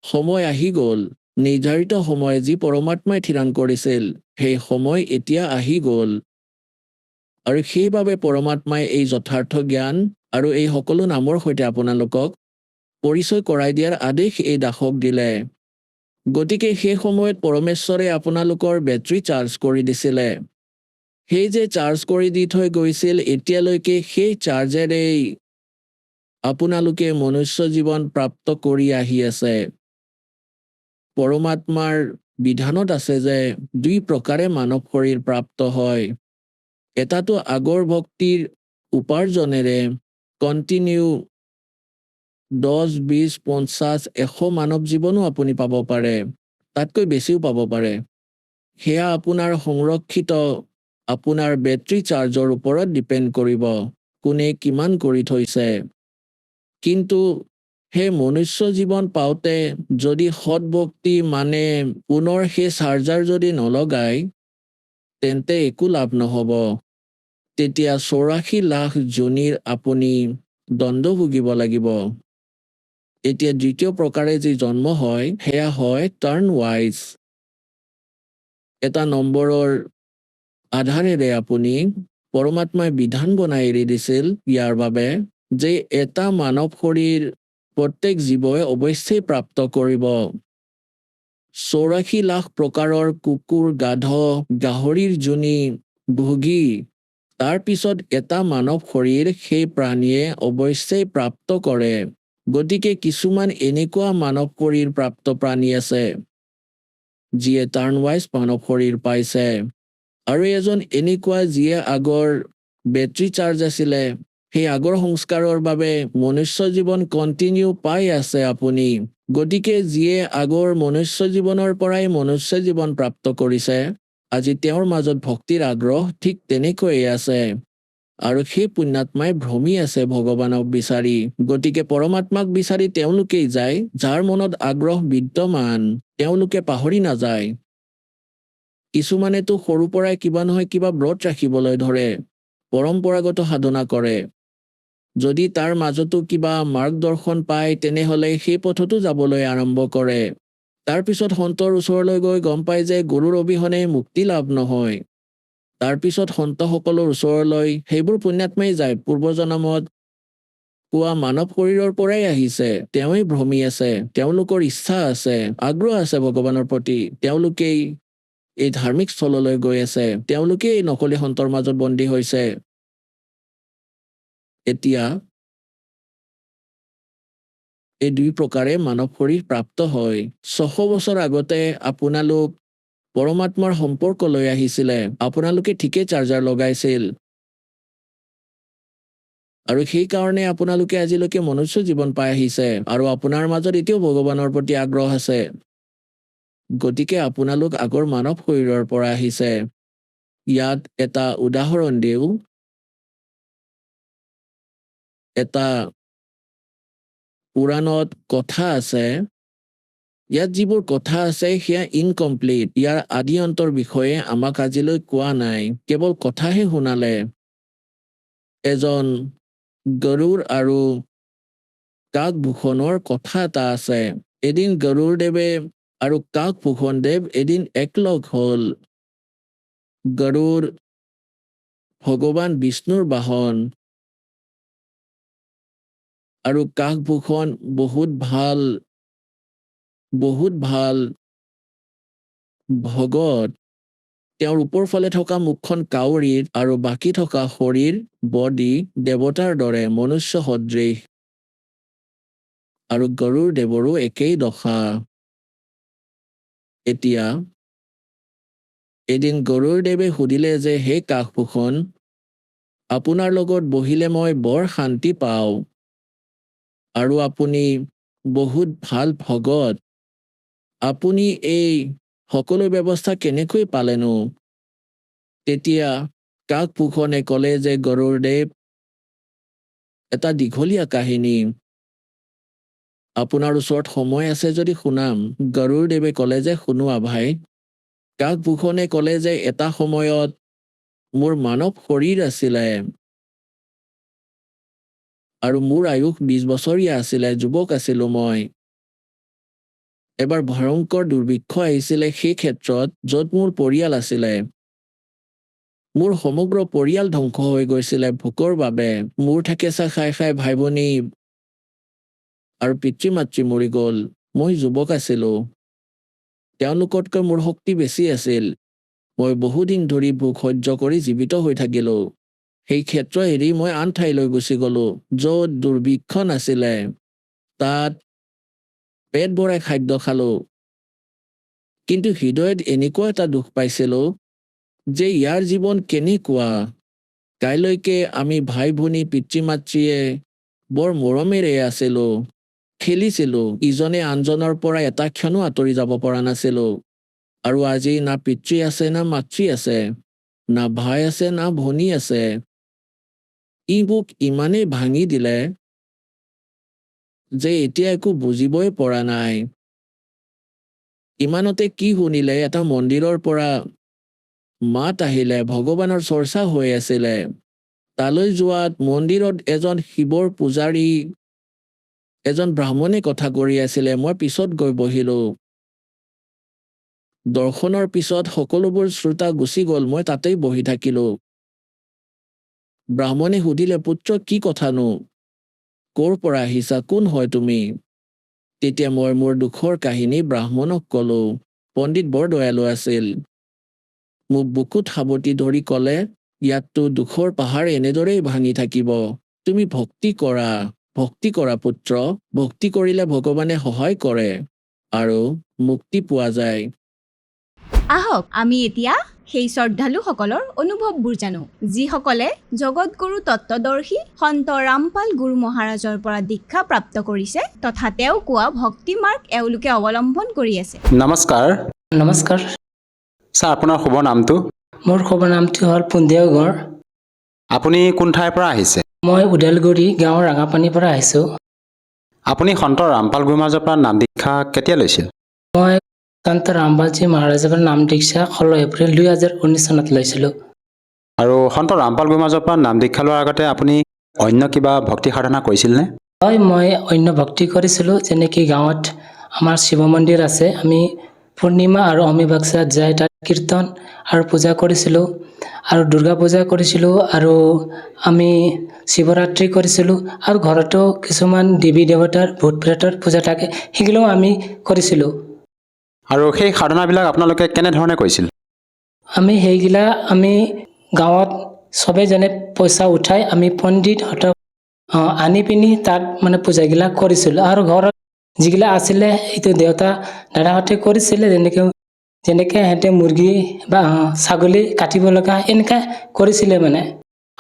সময় আহি গ'ল, নিৰ্ধাৰিত সময় যি পৰমাত্মাই থিৰাং কৰিছিল, সেই সময় এতিয়া আহি গ'ল। আৰু সেইবাবে পৰমাত্মাই এই যথাৰ্থ জ্ঞান আৰু এই সকলো নামৰ সৈতে আপোনালোকক পৰিচয় কৰাই দিয়াৰ আদেশ এই দাসক দিলে। গতিকে সেই সময়ত পৰমেশ্বৰে আপোনালোকৰ বেটাৰী চাৰ্জ কৰি দিছিলে। সেই যে চাৰ্জ কৰি দি থৈ গৈছিল, এতিয়ালৈকে সেই চাৰ্জেৰেই আপোনালোকে মনুষ্য জীৱন প্ৰাপ্ত কৰি আহি আছে। পৰমাত্মাৰ বিধানত আছে যে 2 প্ৰকাৰে মানৱ শৰীৰ প্ৰাপ্ত হয়। এটাটো আগৰ ভক্তিৰ উপাৰ্জনেৰে কণ্টিনিউ 10, 20, 50, 100 মানৱ জীৱনো আপুনি পাব পাৰে, তাতকৈ বেছিও পাব পাৰে। সেয়া আপোনাৰ সংৰক্ষিত আপোনাৰ বেটাৰী চাৰ্জৰ ওপৰত ডিপেণ্ড কৰিব, কোনে কিমান কৰি থৈছে। কিন্তু সেই মনুষ্য জীৱন পাওঁতে যদি সৎভক্তি মানে পুনৰ সেই চাৰ্জাৰ যদি নলগায়, তেন্তে একো লাভ নহ'ব। তেতিয়া 84 লাখ যোনিৰ আপুনি দণ্ড ভুগিব লাগিব। এতিয়া দ্বিতীয় প্ৰকাৰে যি জন্ম হয়, সেয়া হয় টাৰ্ণ ৱাইজ। এটা নম্বৰৰ আধাৰেৰে আপুনি পৰমাত্মাই বিধান বনাই এৰি দিছিল ইয়াৰ বাবে যে এটা মানৱ শৰীৰ প্ৰত্যেক জীৱই অৱশ্যেই প্ৰাপ্ত কৰিব। 84 লাখ প্ৰকাৰৰ কুকুৰ, গাধ, গাহৰিৰ যোনি ভুগি তাৰ পিছত এটা মানৱ শৰীৰ সেই প্ৰাণীয়ে অৱশ্যেই প্ৰাপ্ত কৰে। গতিকে কিছুমান এনেকুৱা মানৱ শৰীৰ প্ৰাপ্ত প্ৰাণী আছে যিয়ে টাৰ্ণ ৱাইজ মানৱ শৰীৰ পাইছে, আৰু এজন এনেকুৱা যিয়ে আগৰ বেটাৰী চাৰ্জ আছিলে, সেই আগৰ সংস্কাৰৰ বাবে মনুষ্য জীৱন কণ্টিনিউ পাই আছে আপুনি। গতিকে যিয়ে আগৰ মনুষ্য জীৱনৰ পৰাই মনুষ্য জীৱন প্ৰাপ্ত কৰিছে, আজি তেওঁৰ মাজত ভক্তিৰ আগ্ৰহ ঠিক তেনেকৈয়ে আছে, আৰু সেই পুণ্যাত্মাই ভ্ৰমি আছে ভগৱানক বিচাৰি। গতিকে পৰমাত্মাক বিচাৰি তেওঁলোকেই যায় যাৰ মনত আগ্ৰহ বিদ্যমান, তেওঁলোকে পাহৰি নাযায়। কিছুমানেতো সৰুৰ পৰাই কিবা নহয় কিবা ব্ৰত ৰাখিবলৈ ধৰে, পৰম্পৰাগত সাধনা কৰে। যদি তাৰ মাজতো কিবা মাৰ্গদৰ্শন পায়, তেনেহলে সেই পথতো যাবলৈ আৰম্ভ কৰে। তাৰ পিছত সন্তৰ ওচৰলৈ গৈ গম পায় যে গুৰুৰ অবিহনে মুক্তি লাভ নহয়। তাৰ পিছত সন্তসকলৰ ওচৰলৈ সেইবোৰ পুণ্যাত্মাই যায়, পূৰ্বজন্মত পোৱা মানৱ শৰীৰৰ পৰাই আহিছে, তেওঁৱেই ভ্ৰমি আছে, তেওঁলোকৰ ইচ্ছা আছে, আগ্ৰহ আছে ভগৱানৰ প্ৰতি, তেওঁলোকেই এই ধাৰ্মিক স্থললৈ গৈ আছে, তেওঁলোকেই এই নকলি সন্তৰ মাজত বন্দী হৈছে। এতিয়া এই 2 প্ৰকাৰে মানৱ শৰীৰ প্ৰাপ্ত হয়। 600 বছৰ আগতে আপোনালোক পৰমাত্মাৰ সম্পৰ্ক লৈ আহিছিলে, আপোনালোকে ঠিকেই চাৰ্জাৰ লগাইছিল, আৰু সেইকাৰণে আপোনালোকে আজিলৈকে মনুষ্য জীৱন পাই আহিছে, আৰু আপোনাৰ মাজত এতিয়াও ভগৱানৰ প্ৰতি আগ্ৰহ আছে। গতিকে আপোনালোক আগৰ মানৱ শৰীৰৰ পৰা আহিছে। ইয়াত এটা উদাহৰণ দিওঁ। এটা পুৰাণত কথা আছে, ইয়াত যিবোৰ কথা আছে সেয়া ইনকমপ্লিট, ইয়াৰ আদি অন্তৰ বিষয়ে আমাক আজিলৈ কোৱা নাই, কেৱল কথাহে শুনালে। এজন গৰুড় আৰু কাকভূষণৰ কথা এটা আছে। এদিন গৰুড় দেৱে আৰু কাকভূষণ দেৱ এদিন একলগ হ'ল। গৰুড় ভগৱান বিষ্ণুৰ বাহন, আৰু কাকভূষণ বহুত ভাল ভগত। তেওঁৰ ওপৰ ফালে থকা মুখখন কাউৰীৰ আৰু বাকী থকা শৰীৰ বডি দেৱতাৰ দৰে মনুষ্য সদৃশ, আৰু গৰুড় দেৱৰো একেই দশা। এতিয়া এদিন গৰুড় দেৱে সুধিলে যে হে কাকভূষণ, আপোনাৰ লগত বহিলে মই বৰ শান্তি পাওঁ, আৰু আপুনি বহুত ভাল ভগত, আপুনি এই সকলো ব্যৱস্থা কেনেকৈ পালেনো? তেতিয়া কাকভূষণে ক'লে যে গৰুড় দেৱ, এটা দীঘলীয়া কাহিনী, আপোনাৰ ওচৰত সময় আছে যদি শুনাম। গৰুড় দেৱে ক'লে যে শুনোৱা ভাই। কাকভূষণে ক'লে যে এটা সময়ত মোৰ মানৱ শৰীৰ আছিলে, আৰু মোৰ আয়ুস 20 বছৰীয়া আছিলে, যুৱক আছিলো মই। এবাৰ ভয়ংকৰ দুৰ্ভিক্ষ আহিছিলে সেই ক্ষেত্ৰত য'ত মোৰ পৰিয়াল আছিলে। মোৰ সমগ্ৰ পৰিয়াল ধ্বংস হৈ গৈছিলে ভোকৰ বাবে। মোৰ ঠেকেচা খাই খাই ভাই ভনী আৰু পিতৃ মাতৃ মৰি গ'ল। মই যুৱক আছিলোঁ। তেওঁলোকতকৈ মোৰ শক্তি বেছি আছিল। মই বহুদিন ধৰি ভোক সহ্য কৰি জীৱিত হৈ থাকিলোঁ। সেই ক্ষেত্ৰ এৰি মই আন ঠাইলৈ গুচি গ'লোঁ, য'ত দুৰ্ভিক্ষ নাছিলে। তাত পেট ভৰাই খাদ্য খালোঁ। কিন্তু হৃদয়ত এনেকুৱা এটা দুখ পাইছিলোঁ যে ইয়াৰ জীৱন কেনেকুৱা। কাইলৈকে আমি ভাই ভনী পিতৃ মাতৃয়ে বৰ মৰমেৰে আছিলোঁ, খেলিছিলোঁ, ইজনে আনজনৰ পৰা এটা ক্ষণো আঁতৰি যাব পৰা নাছিলোঁ। আৰু আজি না পিতৃ আছে না মাতৃ আছে, না ভাই আছে না ভনী আছে। ই মোক ইমানেই ভাঙি দিলে যে এতিয়া একো বুজিবই পৰা নাই। ইমানতে কি শুনিলে, এটা মন্দিৰৰ পৰা মাত আহিলে, ভগৱানৰ চৰ্চা হৈ আছিলে। তালৈ যোৱাত মন্দিৰত এজন শিৱৰ পূজাৰী, এজন ব্ৰাহ্মণে কথা কৰি আছিলে। মই পিছত গৈ বহিলোঁ। দৰ্শনৰ পিছত সকলোবোৰ শ্ৰোতা গুচি গ'ল। মই তাতেই বহি থাকিলোঁ। ব্ৰাহ্মণে সুধিলে, পুত্ৰ কি কথানো? ক'ৰ পৰা আহিছা? কোন হয় তুমি? তেতিয়া মই মোৰ দুখৰ কাহিনী ব্ৰাহ্মণক ক'লোঁ। পণ্ডিত বৰ দয়ালু আছিল। মোক বুকুত সাৱটি ধৰি ক'লে, ইয়াততো দুখৰ পাহাৰ এনেদৰেই ভাঙি থাকিব। তুমি ভক্তি কৰা পুত্ৰ। ভক্তি কৰিলে ভগৱানে সহায় কৰে আৰু মুক্তি পোৱা যায়। আহক আমি এতিয়া সেই শ্ৰদ্ধালুসকলৰ অনুভৱবোৰ জানো, যিসকলে জগতগুৰু তত্ত্বদৰ্শী সন্ত ৰামপাল গুৰু মহাৰাজৰ পৰা দীক্ষা প্ৰাপ্ত কৰিছে তথা তেওঁ কোৱা ভক্তি মাৰ্গ এওঁলোকে অৱলম্বন কৰি আছে। নমস্কাৰ নমস্কাৰ, ছাৰ, আপোনাৰ শুভ নামটো? মোৰ শুভ নামটো হ'ল পুন্দেওগড়। আপুনি কোন ঠাইৰ পৰা আহিছে? মই ওদালগুৰি গাঁৱৰ ৰাঙাপানীৰ পৰা আহিছোঁ। আপুনি সন্ত ৰামপাল গুৰু মহাৰাজৰ পৰা নাম দীক্ষা কেতিয়া লৈছিল? মই সন্ত ৰামপালজী মহাৰাজৰ পৰা নাম দীক্ষা 16 এপ্ৰিল 2019 চনত লৈছিলোঁ। আৰু সন্ত ৰামপাল গুৰু মহাৰাজৰ পৰা নাম দীক্ষা লোৱাৰ আগতে আপুনি অন্য কিবা ভক্তি সাধনা কৰিছিলনে? হয়, মই অন্য ভক্তি কৰিছিলোঁ। যেনেকৈ গাঁৱত আমাৰ শিৱ মন্দিৰ আছে, আমি পূৰ্ণিমা আৰু অমাৱস্যাত যাই তাত কীৰ্তন আৰু পূজা কৰিছিলোঁ, আৰু দুৰ্গা পূজা কৰিছিলোঁ, আৰু আমি শিৱৰাত্ৰি কৰিছিলোঁ, আৰু ঘৰতো কিছুমান দেৱী দেৱতাৰ ভূত প্ৰেতৰ পূজা থাকে, সেইগিলাও আমি কৰিছিলোঁ। আৰু সেই সাধনাবিলাক আপোনালোকে কেনেধৰণে কৰিছিল? আমি গাঁৱত চবে যেনে পইচা উঠাই আমি পণ্ডিতহঁতক আনি পিনি তাত মানে পূজাগিলা কৰিছিলোঁ। আৰু ঘৰত যিগিলা আছিলে এইটো দেউতা দাদাহঁতে কৰিছিলে, যেনেকৈ সিহঁতে মুৰ্গী বা ছাগলী কাটিব লগা এনেকৈ কৰিছিলে মানে।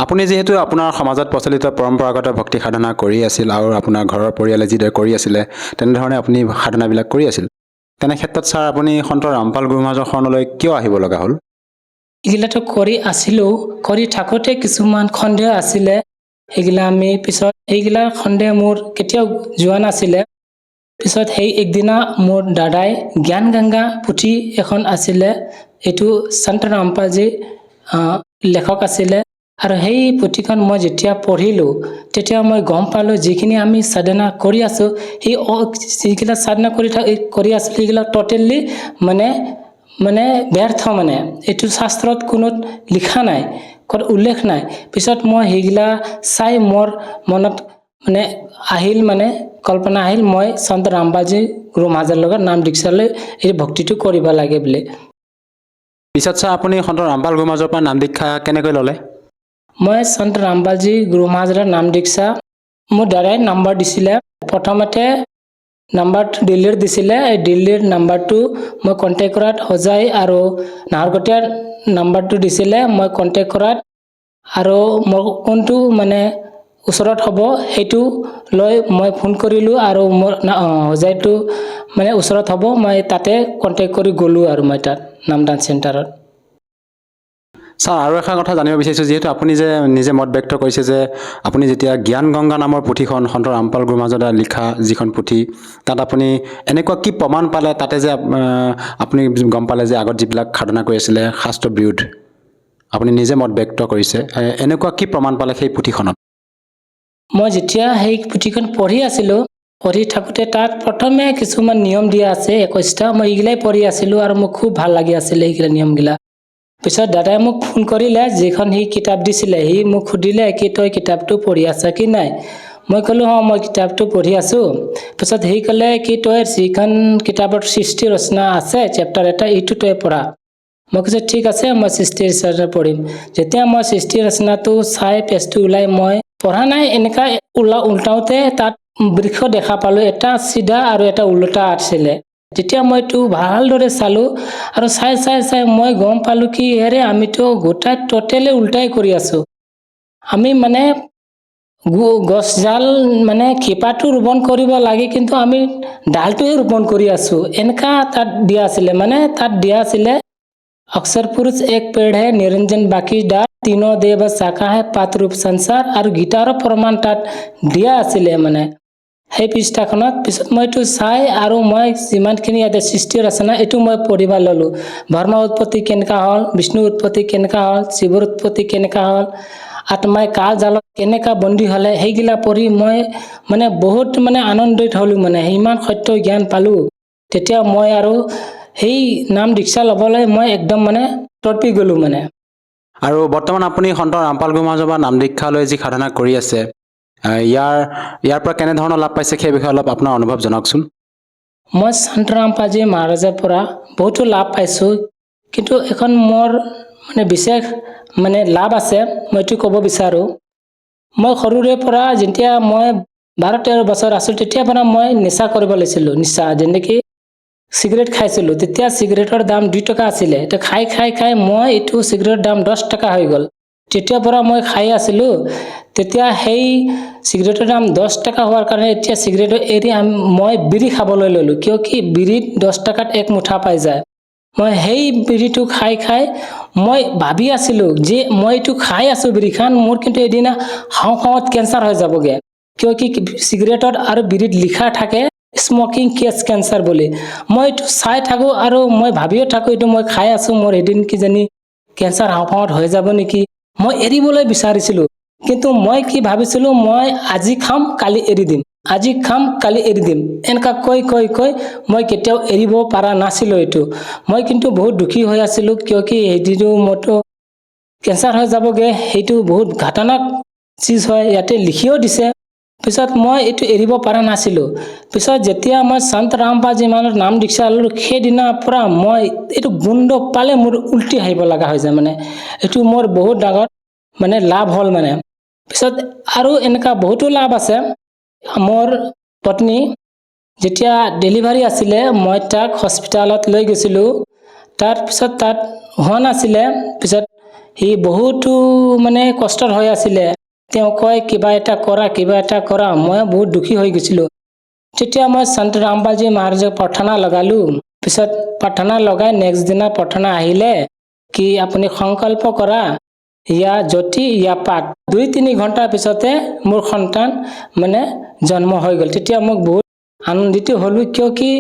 আপুনি যিহেতু আপোনাৰ সমাজত প্ৰচলিত পৰম্পৰাগত ভক্তি সাধনা কৰি আছিল আৰু আপোনাৰ ঘৰৰ পৰিয়ালে যিদৰে কৰি আছিলে তেনেধৰণে আপুনি সাধনাবিলাক কৰি আছিল, তেনে ক্ষেত্ৰত ছাৰ আপুনি সন্ত ৰামপাল গুৰু মহাৰাজৰ শৰণলৈ কিয় আহিব লগা হ'ল? এইগিলাটো কৰি আছিলোঁ, কৰি থাকোঁতে কিছুমান সন্দেহ আছিলে। সেইগিলা আমি পিছত সেইগিলা সন্দেহ মোৰ কেতিয়াও যোৱা নাছিলে। পিছত সেই একদিনা মোৰ দাদাই জ্ঞান গংগা পুথি এখন আছিলে, এইটো সন্ত ৰামপালজী লেখক আছিলে, আৰু সেই পুথিখন মই যেতিয়া পঢ়িলোঁ তেতিয়া মই গম পালোঁ যিখিনি আমি সাধনা কৰি আছোঁ, সেই যিগিলা সাধনা কৰি আছিলোঁ সেইগিলা টোটেলি মানে ব্যৰ্থ। মানে এইটো শাস্ত্ৰত কোনো লিখা নাই, কোনো উল্লেখ নাই। পিছত মই সেইগিলা চাই মোৰ মনত আহিল, কল্পনা আহিল, মই সন্ত ৰামপালজী গুৰু মহাৰাজৰ লগত নাম দীক্ষা লৈ এই ভক্তিটো কৰিব লাগে বুলি। পিছত ছাৰ আপুনি সন্ত ৰামপাল গুৰু মহাৰাজৰ পৰা নাম দীক্ষা কেনেকৈ ল'লে? মই সন্ত ৰামপালজী গুৰু মহাৰাজৰ নাম দীক্ষা মোৰ দাদাই নাম্বাৰ দিছিলে। প্ৰথমতে নাম্বাৰটো দিল্লীৰ দিছিলে, এই দিল্লীৰ নাম্বাৰটো মই কণ্টেক্ট কৰাত হোজাই আৰু নাহৰকটীয়াৰ নাম্বাৰটো দিছিলে। মই কণ্টেক্ট কৰাত আৰু মোৰ কোনটো ওচৰত হ'ব সেইটো লৈ মই ফোন কৰিলোঁ, আৰু মোৰ হোজাইটো ওচৰত হ'ব, মই তাতে কণ্টেক্ট কৰি গ'লোঁ আৰু মই তাত নামদান চেণ্টাৰত। ছাৰ, আৰু এটা কথা জানিব বিচাৰিছোঁ, যিহেতু আপুনি যে নিজে মত ব্যক্ত কৰিছে যে আপুনি যেতিয়া জ্ঞান গংগা নামৰ পুথিখন সন্ত ৰামপাল গুৰু মহাৰাজৰ দ্বাৰা লিখা যিখন পুথি, তাত আপুনি এনেকুৱা কি প্ৰমাণ পালে তাতে যে আপুনি গম পালে যে আগত যিবিলাক সাধনা কৰি আছিলে শাস্ত্ৰ বিৰুদ্ধ, আপুনি নিজে মত ব্যক্ত কৰিছে, এনেকুৱা কি প্ৰমাণ পালে সেই পুথিখনত? মই যেতিয়া সেই পুথিখন পঢ়ি আছিলোঁ, পঢ়ি থাকোঁতে তাত প্ৰথমে কিছুমান নিয়ম দিয়া আছে 21টা, মই এইগিলাই পঢ়ি আছিলোঁ আৰু মোক খুব ভাল লাগি আছিলে এইগিলা নিয়মগিলা। পিছত দাদাই মোক ফোন কৰিলে, যিখন সি কিতাপ দিছিলে, সি মোক সুধিলে কি তই কিতাপটো পঢ়ি আছা কি নাই? মই ক'লোঁ মই কিতাপটো পঢ়ি আছোঁ। পিছত সি ক'লে কি তই যিখন কিতাপৰ সৃষ্টি ৰচনা আছে চেপ্টাৰ এটা এইটো তই পঢ়া। মই কৈছোঁ ঠিক আছে মই সৃষ্টি ৰচনা পঢ়িম। যেতিয়া মই সৃষ্টি ৰচনাটো চাই পেজটো ওলাই মই পঢ়া নাই, এনেকা উল্টাওতে তাত বৃক্ষ দেখা পালোঁ, এটা চিধা আৰু এটা ওলোটা আছিলে। তেতিয়া মই এইটো ভালদৰে চালোঁ আৰু চাই মই গম পালোঁ কি হেৰে আমিতো গোটাই টোটেলি উল্টাই কৰি আছোঁ। আমি মানে গছডাল মানে শিপাটো ৰোপণ কৰিব লাগে কিন্তু আমি ডালটোহে ৰোপণ কৰি আছোঁ, এনেকা তাত দিয়া আছিলে। মানে তাত দিয়া আছিলে अक्सर पुरुष एक पेड़ है निरंजन बाकी डाल तीनों देव शाखा है पात रूप संसार আৰু গীতাৰৰ প্ৰমাণ তাত দিয়া আছিলে মানে সেই পৃষ্ঠাখনত। পিছত মই এইটো চাই আৰু মই যিমানখিনি ইয়াতে সৃষ্টি ৰচনা এইটো মই পঢ়িব ল'লোঁ। ব্ৰহ্মাৰ উৎপত্তি কেনেকা হ'ল, বিষ্ণুৰ উৎপত্তি কেনেকা হ'ল, শিৱৰ উৎপত্তি কেনেকা হ'ল, আত্মাই কাল জালত কেনেকা বন্দী হ'লে, সেইগিলা পঢ়ি মই মানে বহুত মানে আনন্দিত হ'লোঁ। মানে ইমান সত্য জ্ঞান পালোঁ। তেতিয়া মই আৰু সেই নাম দীক্ষা ল'বলৈ মই একদম মানে তৰ্পি গ'লোঁ মানে। আৰু বৰ্তমান আপুনি সন্ত ৰামপাল গুৰু মহাৰাজৰ পৰা নাম দীক্ষা লৈ যি সাধনা কৰি আছে, ইয়াৰ পৰা কেনেধৰণৰ লাভ পাইছে সেই বিষয়ে অলপ আপোনাৰ অনুভৱ জনাওকচোন। মই সন্ত ৰামপালজী মহাৰাজৰ পৰা বহুতো লাভ পাইছোঁ, কিন্তু এখন মোৰ মানে বিশেষ মানে লাভ আছে, মই এইটো ক'ব বিচাৰোঁ। মই সৰুৰে পৰা যেতিয়া মই 12-13 বছৰ আছোঁ তেতিয়াৰ পৰা মই নিচা কৰিব লৈছিলোঁ। নিচা যেনেকৈ চিগাৰেট খাইছিলোঁ। তেতিয়া চিগাৰেটৰ দাম 2 টকা আছিলে। তো খাই মই এইটো চিগাৰেটৰ দাম 10 টকা হৈ গ'ল। তেতিয়াৰ পৰা মই খাই আছিলোঁ। তেতিয়া সেই চিগাৰেটৰ দাম 10 টকা হোৱাৰ কাৰণে এতিয়া চিগাৰেট এৰি মই বিড়ি খাবলৈ ল'লোঁ, কিয় কি বিড়িত 10 টকাত এক মুঠা পাই যায়। মই সেই বিড়িটো খাই মই ভাবি আছিলোঁ যে মই এইটো খাই আছোঁ বিড়িখন, মোৰ কিন্তু এদিনা হাওঁফাওঁত কেঞ্চাৰ হৈ যাবগৈ, কিয় কি চিগাৰেটত আৰু বিড়িত লিখা থাকে স্মকিং কেছ কেঞ্চাৰ বুলি। মই এইটো চাই থাকোঁ আৰু মই ভাবিও থাকোঁ এইটো মই খাই আছোঁ, মোৰ এদিন কিজানি কেঞ্চাৰ হাওঁফাওঁত হৈ যাব নেকি। মই এৰিবলৈ বিচাৰিছিলোঁ, কিন্তু মই কি ভাবিছিলোঁ মই আজি খাম কালি এৰি দিম, আজি খাম কালি এৰি দিম, এনেকা কৈ মই কেতিয়াও এৰিব পৰা নাছিলোঁ এইটো। মই কিন্তু বহুত দুখী হৈ আছিলোঁ, কিয় কি এইটো মোৰতো কেঞ্চাৰ হৈ যাবগৈ, সেইটো বহুত ঘাতনাক চিজ হয়, ইয়াতে লিখিও দিছে। পিছত মই এইটো এৰিব পৰা নাছিলোঁ। পিছত যেতিয়া মই সন্ত ৰামপালজী মহাৰাজৰ নাম দীক্ষা ল'লোঁ, সেইদিনাৰ পৰা মই এইটো গোন্ধ পালে মোৰ উল্টি আহিব লগা হৈ যায়। মানে এইটো মোৰ বহুত ডাঙৰ মানে লাভ হ'ল মানে। পিছত আৰু এনেকুৱা বহুতো লাভ আছে। মোৰ পত্নী যেতিয়া ডেলিভাৰী আছিলে মই তাক হস্পিটালত লৈ গৈছিলোঁ। তাৰপিছত তাত হোৱা নাছিলে। পিছত সি বহুতো মানে কষ্টৰ হৈ আছিলে। তেওঁ কয় কিবা এটা কৰা, মই বহুত দুখী হৈ গৈছিলোঁ। তেতিয়া মই সন্ত ৰামপালজী মহাৰাজক প্ৰাৰ্থনা লগালোঁ। পিছত প্ৰাৰ্থনা লগাই নেক্সট দিনা প্ৰাৰ্থনা আহিলে কি আপুনি সংকল্প কৰা ইয়া জ্যোতি ইয়া পাক, 2-3 ঘণ্টাৰ পিছতে মোৰ সন্তান মানে জন্ম হৈ গ'ল। তেতিয়া মোক বহুত আনন্দিত হ'লোঁ, কিয় কি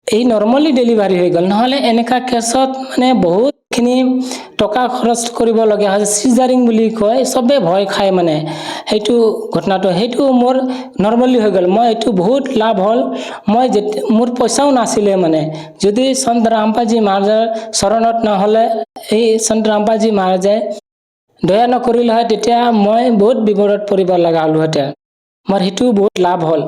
এই নৰ্মেলি ডেলিভাৰী হৈ গ'ল, নহ'লে এনেকা কেছত মানে বহুতখিনি টকা খৰচ কৰিবলগীয়া হয়। চিজাৰিং বুলি কয়, চবে ভয় খায় মানে সেইটো ঘটনাটো, সেইটো মোৰ নৰ্মেলি হৈ গ'ল। মই এইটো বহুত লাভ হ'ল। মোৰ পইচাও নাছিলে মানে, যদি সন্ত ৰামপালজী মহাৰাজৰ চৰণত নহ'লে এই সন্ত ৰামপালজী মহাৰাজে দয়া নকৰিলে হয়, তেতিয়া মই বহুত বিপদত পৰিব লগা হ'লোহেঁতেন। মোৰ সেইটো বহুত লাভ হ'ল।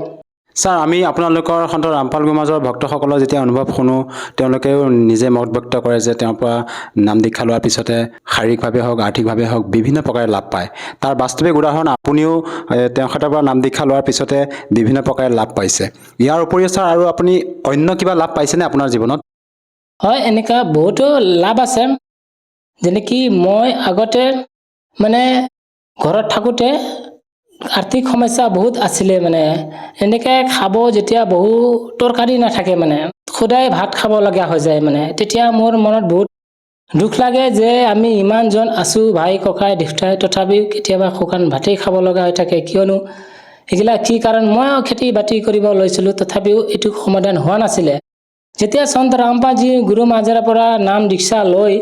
ছাৰ, আমি আপোনালোকৰ সন্ত ৰামপাল গুৰু মহাৰাজৰ ভক্তসকলৰ যেতিয়া অনুভৱ শুনো, তেওঁলোকেও নিজে মত ব্যক্ত কৰে যে তেওঁৰ পৰা নাম দীক্ষা লোৱাৰ পিছতে শাৰীৰিকভাৱে হওক আৰ্থিকভাৱে হওক বিভিন্ন প্ৰকাৰে লাভ পায়। তাৰ বাস্তৱিক উদাহৰণ আপুনিও তেখেতৰ পৰা নাম দীক্ষা লোৱাৰ পিছতে বিভিন্ন প্ৰকাৰে লাভ পাইছে। ইয়াৰ উপৰিও ছাৰ আৰু আপুনি অন্য কিবা লাভ পাইছেনে আপোনাৰ জীৱনত? হয়, এনেকুৱা বহুতো লাভ আছে। যেনেকি মই আগতে মানে ঘৰত থাকোঁতে আৰ্থিক সমস্যা বহুত আছিলে। মানে এনেকৈ খাব যেতিয়া বহু তৰকাৰী নাথাকে, মানে সদায় ভাত খাব লগা হৈ যায়। মানে তেতিয়া মোৰ মনত বহুত দুখ লাগে যে আমি ইমানজন আছোঁ, ভাই ককাই দেউতাই, তথাপিও কেতিয়াবা শুকান ভাতেই খাব লগা হৈ থাকে। কিয়নো এইগিলা কি কাৰণ, ময়ো খেতি বাতি কৰিব লৈছিলোঁ, তথাপিও এইটো সমাধান হোৱা নাছিলে। যেতিয়া সন্ত ৰামপালজী গুৰু মহাৰাজৰ পৰা নাম দীক্ষা লৈ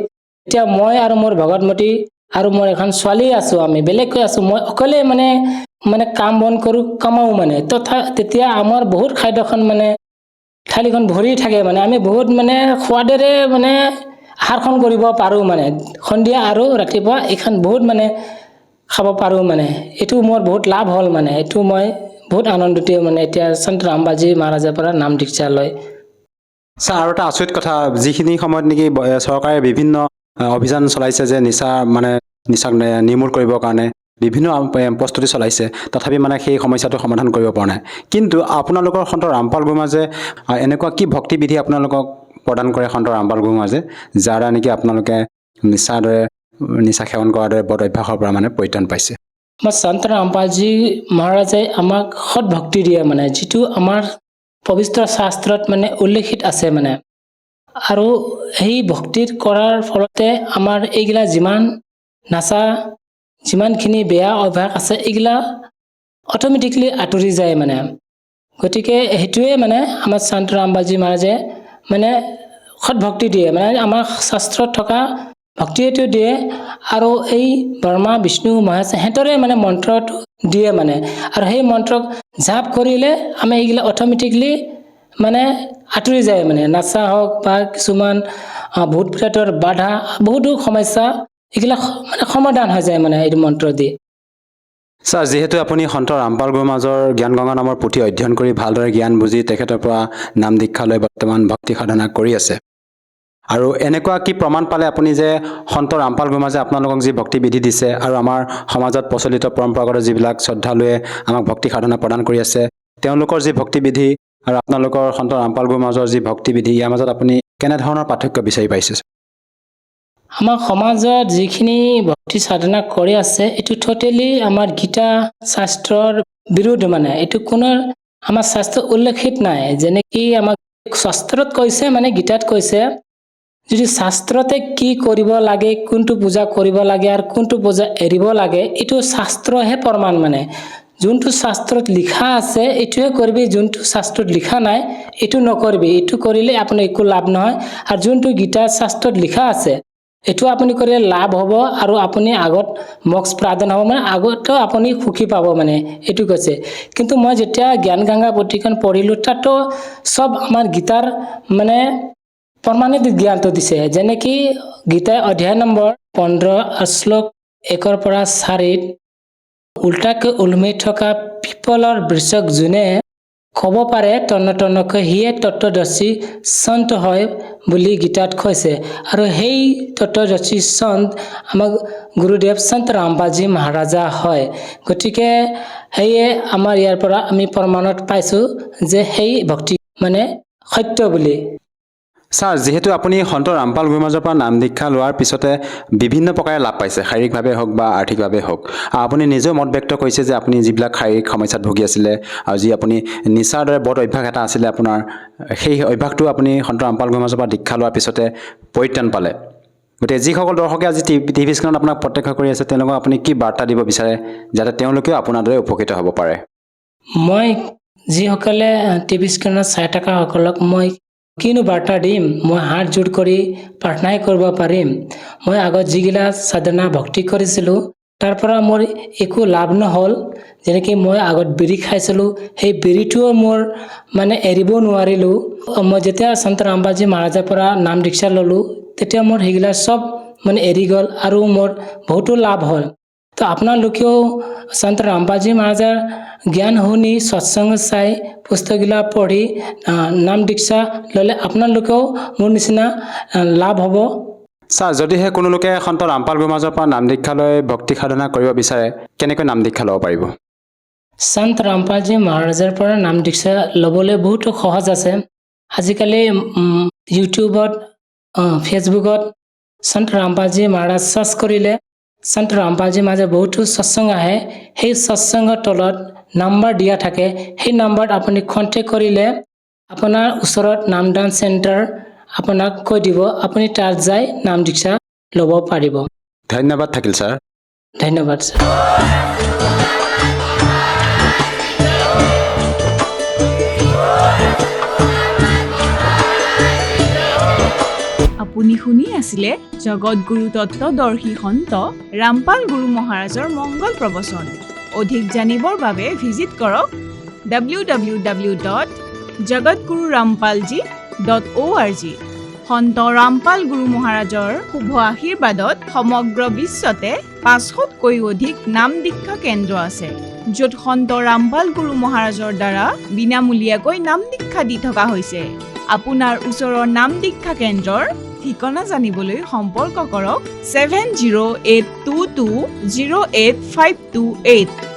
এতিয়া মই আৰু মোৰ ভগতমতী আৰু মোৰ এখন ছোৱালী আছোঁ, আমি বেলেগকৈ আছোঁ। মই অকলে মানে কাম বন কৰোঁ, কামাওঁ মানে। তেতিয়া আমাৰ বহুত খাদ্যখন মানে থালিখন ভৰি থাকে। মানে আমি বহুত মানে সোৱাদেৰে মানে আহাৰখন কৰিব পাৰোঁ। মানে সন্ধিয়া আৰু ৰাতিপুৱা এইখন বহুত মানে খাব পাৰোঁ মানে এইটো মোৰ বহুত লাভ হ'ল মানে এইটো মই বহুত আনন্দিত মানে এতিয়া সন্ত ৰামবাজী মহাৰাজৰ পৰা নাম দীক্ষা লয় ছাৰ আৰু এটা আচৰিত কথা যিখিনি সময়ত নেকি চৰকাৰে বিভিন্ন অভিযান চলাইছে যে নিচাক নিৰ্মূল কৰিবৰ কাৰণে বিভিন্ন প্ৰস্তুতি চলাইছে তথাপি মানে সেই সমস্যাটো সমাধান কৰিব পৰা নাই কিন্তু আপোনালোকৰ সন্ত ৰামপাল গুৰুমাজে এনেকুৱা কি ভক্তিবিধি আপোনালোকক প্ৰদান কৰে সন্ত ৰামপাল গুৰুমাজে যাৰ দ্বাৰা নেকি আপোনালোকে নিচা সেৱন কৰাৰ দৰে বদ অভ্যাসৰ পৰা মানে পৰিত্ৰাণ পাইছে আমাৰ সন্ত ৰামপালজী মহাৰাজে আমাক সৎ ভক্তি দিয়ে মানে যিটো আমাৰ পবিত্ৰ শাস্ত্ৰত মানে উল্লেখিত আছে মানে আৰু সেই ভক্তিৰ কৰাৰ ফলতে আমাৰ এইগিলা যিমানখিনি বেয়া অভ্যাস আছে এইগিলা অট'মেটিকলি আঁতৰি যায় মানে গতিকে সেইটোৱে মানে আমাৰ সন্ত ৰামবাজী মহাৰাজে মানে সৎ ভক্তি দিয়ে মানে আমাৰ শাস্ত্ৰত থকা ভক্তিটো দিয়ে আৰু এই ব্ৰহ্মা বিষ্ণু মহেশ সিহঁতৰে মানে মন্ত্ৰটো দিয়ে মানে আৰু সেই মন্ত্ৰক জাপ কৰিলে আমি এইগিলা অট'মেটিকলি মানে আঁতৰি যায় মানে নাচা হওক বা কিছুমান ভূত প্ৰেতৰ বাধা বহুতো সমস্যা এইগিলা মানে সমাধান হৈ যায় মানে এই মন্ত্ৰ দি ছাৰ যিহেতু আপুনি সন্ত ৰামপাল গুৰুমাজৰ জ্ঞান গংগা নামৰ পুথি অধ্যয়ন কৰি ভালদৰে জ্ঞান বুজি তেখেতৰ পৰা নাম দীক্ষা লৈ বৰ্তমান ভক্তি সাধনা কৰি আছে আৰু এনেকুৱা কি প্ৰমাণ পালে আপুনি যে সন্ত ৰামপাল গুৰুমাজে আপোনালোকক যি ভক্তিবিধি দিছে আৰু আমাৰ সমাজত প্ৰচলিত পৰম্পৰাগত যিবিলাক শ্ৰদ্ধালুৱে আমাক ভক্তি সাধনা প্ৰদান কৰি আছে তেওঁলোকৰ যি ভক্তিবিধি আৰু আপোনালোকৰ সন্ত ৰামপাল গুৰুমাজৰ যি ভক্তিবিধি ইয়াৰ মাজত আপুনি কেনেধৰণৰ পাৰ্থক্য বিচাৰি পাইছে আমাৰ সমাজত যিখিনি ভক্তি সাধনা কৰি আছে এইটো টোটেলি আমাৰ গীতা শাস্ত্ৰৰ বিৰুদ্ধ মানে এইটো কোনো আমাৰ শাস্ত্ৰ উল্লেখিত নাই যেনেকি আমাক শাস্ত্ৰত কৈছে মানে গীতাত কৈছে যদি শাস্ত্ৰতে কি কৰিব লাগে কোনটো পূজা কৰিব লাগে আৰু কোনটো পূজা এৰিব লাগে এইটো শাস্ত্ৰহে প্ৰমাণ মানে যোনটো শাস্ত্ৰত লিখা আছে এইটোৱে কৰিবি যোনটো শাস্ত্ৰত লিখা নাই এইটো নকৰিবি এইটো কৰিলে আপোনাৰ একো লাভ নহয় আৰু যোনটো গীতা শাস্ত্ৰত লিখা আছে এইটো আপুনি কৰিলে লাভ হ'ব আৰু আপুনি আগত মোক্ষ প্ৰাপ্ত হ'ব মানে আগতো আপুনি সুখী পাব মানে এইটো কৈছে কিন্তু মই যেতিয়া জ্ঞান গংগা পুথিখন পঢ়িলোঁ তাতো সব আমাৰ গীতাৰ মানে প্ৰমাণিত জ্ঞানটো দিছে যেনেকি গীতাৰ অধ্যায় নম্বৰ 15 শ্লোক 1 পৰা 4 উল্টাকৈ ওলমি থকা পিপলৰ বৃক্ষক যোনে ক'ব পাৰে তন্নতন্নকৈ সিয়ে তত্ত্বদৰ্শী সন্ত হয় বুলি গীতাত কৈছে আৰু সেই তত্ত্বদৰ্শী সন্ত আমাক গুৰুদেৱ সন্ত ৰামবাজী মহাৰাজা হয় গতিকে সেয়ে আমাৰ ইয়াৰ পৰা আমি প্ৰমাণত পাইছোঁ যে সেই ভক্তি মানে সত্য বুলি ছাৰ যিহেতু আপুনি সন্ত ৰামপাল গুৰুমাজৰ পৰা নাম দীক্ষা লোৱাৰ পিছতে বিভিন্ন প্ৰকাৰে লাভ পাইছে শাৰীৰিকভাৱে হওক বা আৰ্থিকভাৱে হওক আপুনি নিজেও মত ব্যক্ত কৰিছে যে আপুনি যিবিলাক শাৰীৰিক সমস্যাত ভুগি আছিলে আৰু যি আপুনি নিচাৰ দৰে বদ অভ্যাস এটা আছিলে আপোনাৰ সেই অভ্যাসটো আপুনি সন্ত ৰামপাল গুৰুমাজৰ পৰা দীক্ষা লোৱাৰ পিছতে পৰিত্ৰাণ পালে গতিকে যিসকল দৰ্শকে আজি টিভি স্ক্ৰীণত আপোনাক প্ৰত্যক্ষ কৰি আছে তেওঁলোকক আপুনি কি বাৰ্তা দিব বিচাৰে যাতে তেওঁলোকেও আপোনাৰ দৰে উপকৃত হ'ব পাৰে মই যিসকলে টিভি স্ক্ৰীণত চাই থকা সকলক মই কিনো বাৰ্তা দিম মই হাত জোৰ কৰি প্ৰাৰ্থনাই কৰিব পাৰিম মই আগত যিগিলা সাধনা ভক্তি কৰিছিলোঁ তাৰ পৰা মোৰ একো লাভ নহ'ল যেনেকৈ মই আগত বিড়ি খাইছিলোঁ সেই বিড়িটোও মোৰ মানে এৰিব নোৱাৰিলোঁ মই যেতিয়া সন্ত ৰামবাজী মহাৰাজৰ পৰা নাম দীক্ষা ল'লোঁ তেতিয়া মোৰ সেইগিলা চব মানে এৰি গ'ল আৰু মোৰ বহুতো লাভ হ'ল তো আপোনালোকেও সন্ত ৰামবাজী মহাৰাজাৰ জ্ঞান শুনি সৎসংগ চাই পুস্তকগিলা পঢ়ি নাম দীক্ষা ল'লে আপোনালোকেও মোৰ নিচিনা লাভ হ'ব ছাৰ যদিহে কোনো লোকে সন্ত ৰামপাল গুৰুমাজৰ পৰা নাম দীক্ষা লৈ ভক্তি সাধনা কৰিব বিচাৰে কেনেকৈ নাম দীক্ষা ল'ব পাৰিব সন্ত ৰামপালজী মহাৰাজৰ পৰা নাম দীক্ষা ল'বলৈ বহুতো সহজ আছে আজিকালি ইউটিউবত ফেচবুকত সন্ত ৰামপালজী মহাৰাজ চাৰ্চ কৰিলে সন্ত ৰামপালজী মাজে বহুতো সৎসংগ আহে সেই সৎসংগৰ তলত নাম্বাৰ দিয়া থাকে সেই নাম্বাৰত আপুনি কণ্টেক্ট কৰিলে আপোনাৰ ওচৰত নামদান চেণ্টাৰ আপোনাক কৈ দিব আপুনি তাত যাই নাম দীক্ষা ল'ব পাৰিব ধন্যবাদ থাকিল ছাৰ ধন্যবাদ ছাৰ আপুনি শুনি আছিলে জগতগুৰু তত্ত্বদৰ্শী সন্ত ৰামপাল গুৰু মহাৰাজৰ মংগল প্ৰবচন অধিক জানিবৰ বাবে ভিজিট কৰক www.jagatgururampalji.org সন্ত ৰামপাল গুৰু মহাৰাজৰ শুভ আশীৰ্বাদত সমগ্ৰ বিশ্বতে 500তকৈ অধিক নাম দীক্ষা কেন্দ্ৰ আছে, য'ত সন্ত ৰামপাল গুৰু মহাৰাজৰ দ্বাৰা বিনামূলীয়াকৈ নাম দীক্ষা দি থকা হৈছে। আপোনাৰ ওচৰৰ নাম দীক্ষা কেন্দ্ৰৰ ঠিকনা জানিবলৈ সম্পৰ্ক কৰক 7082208528।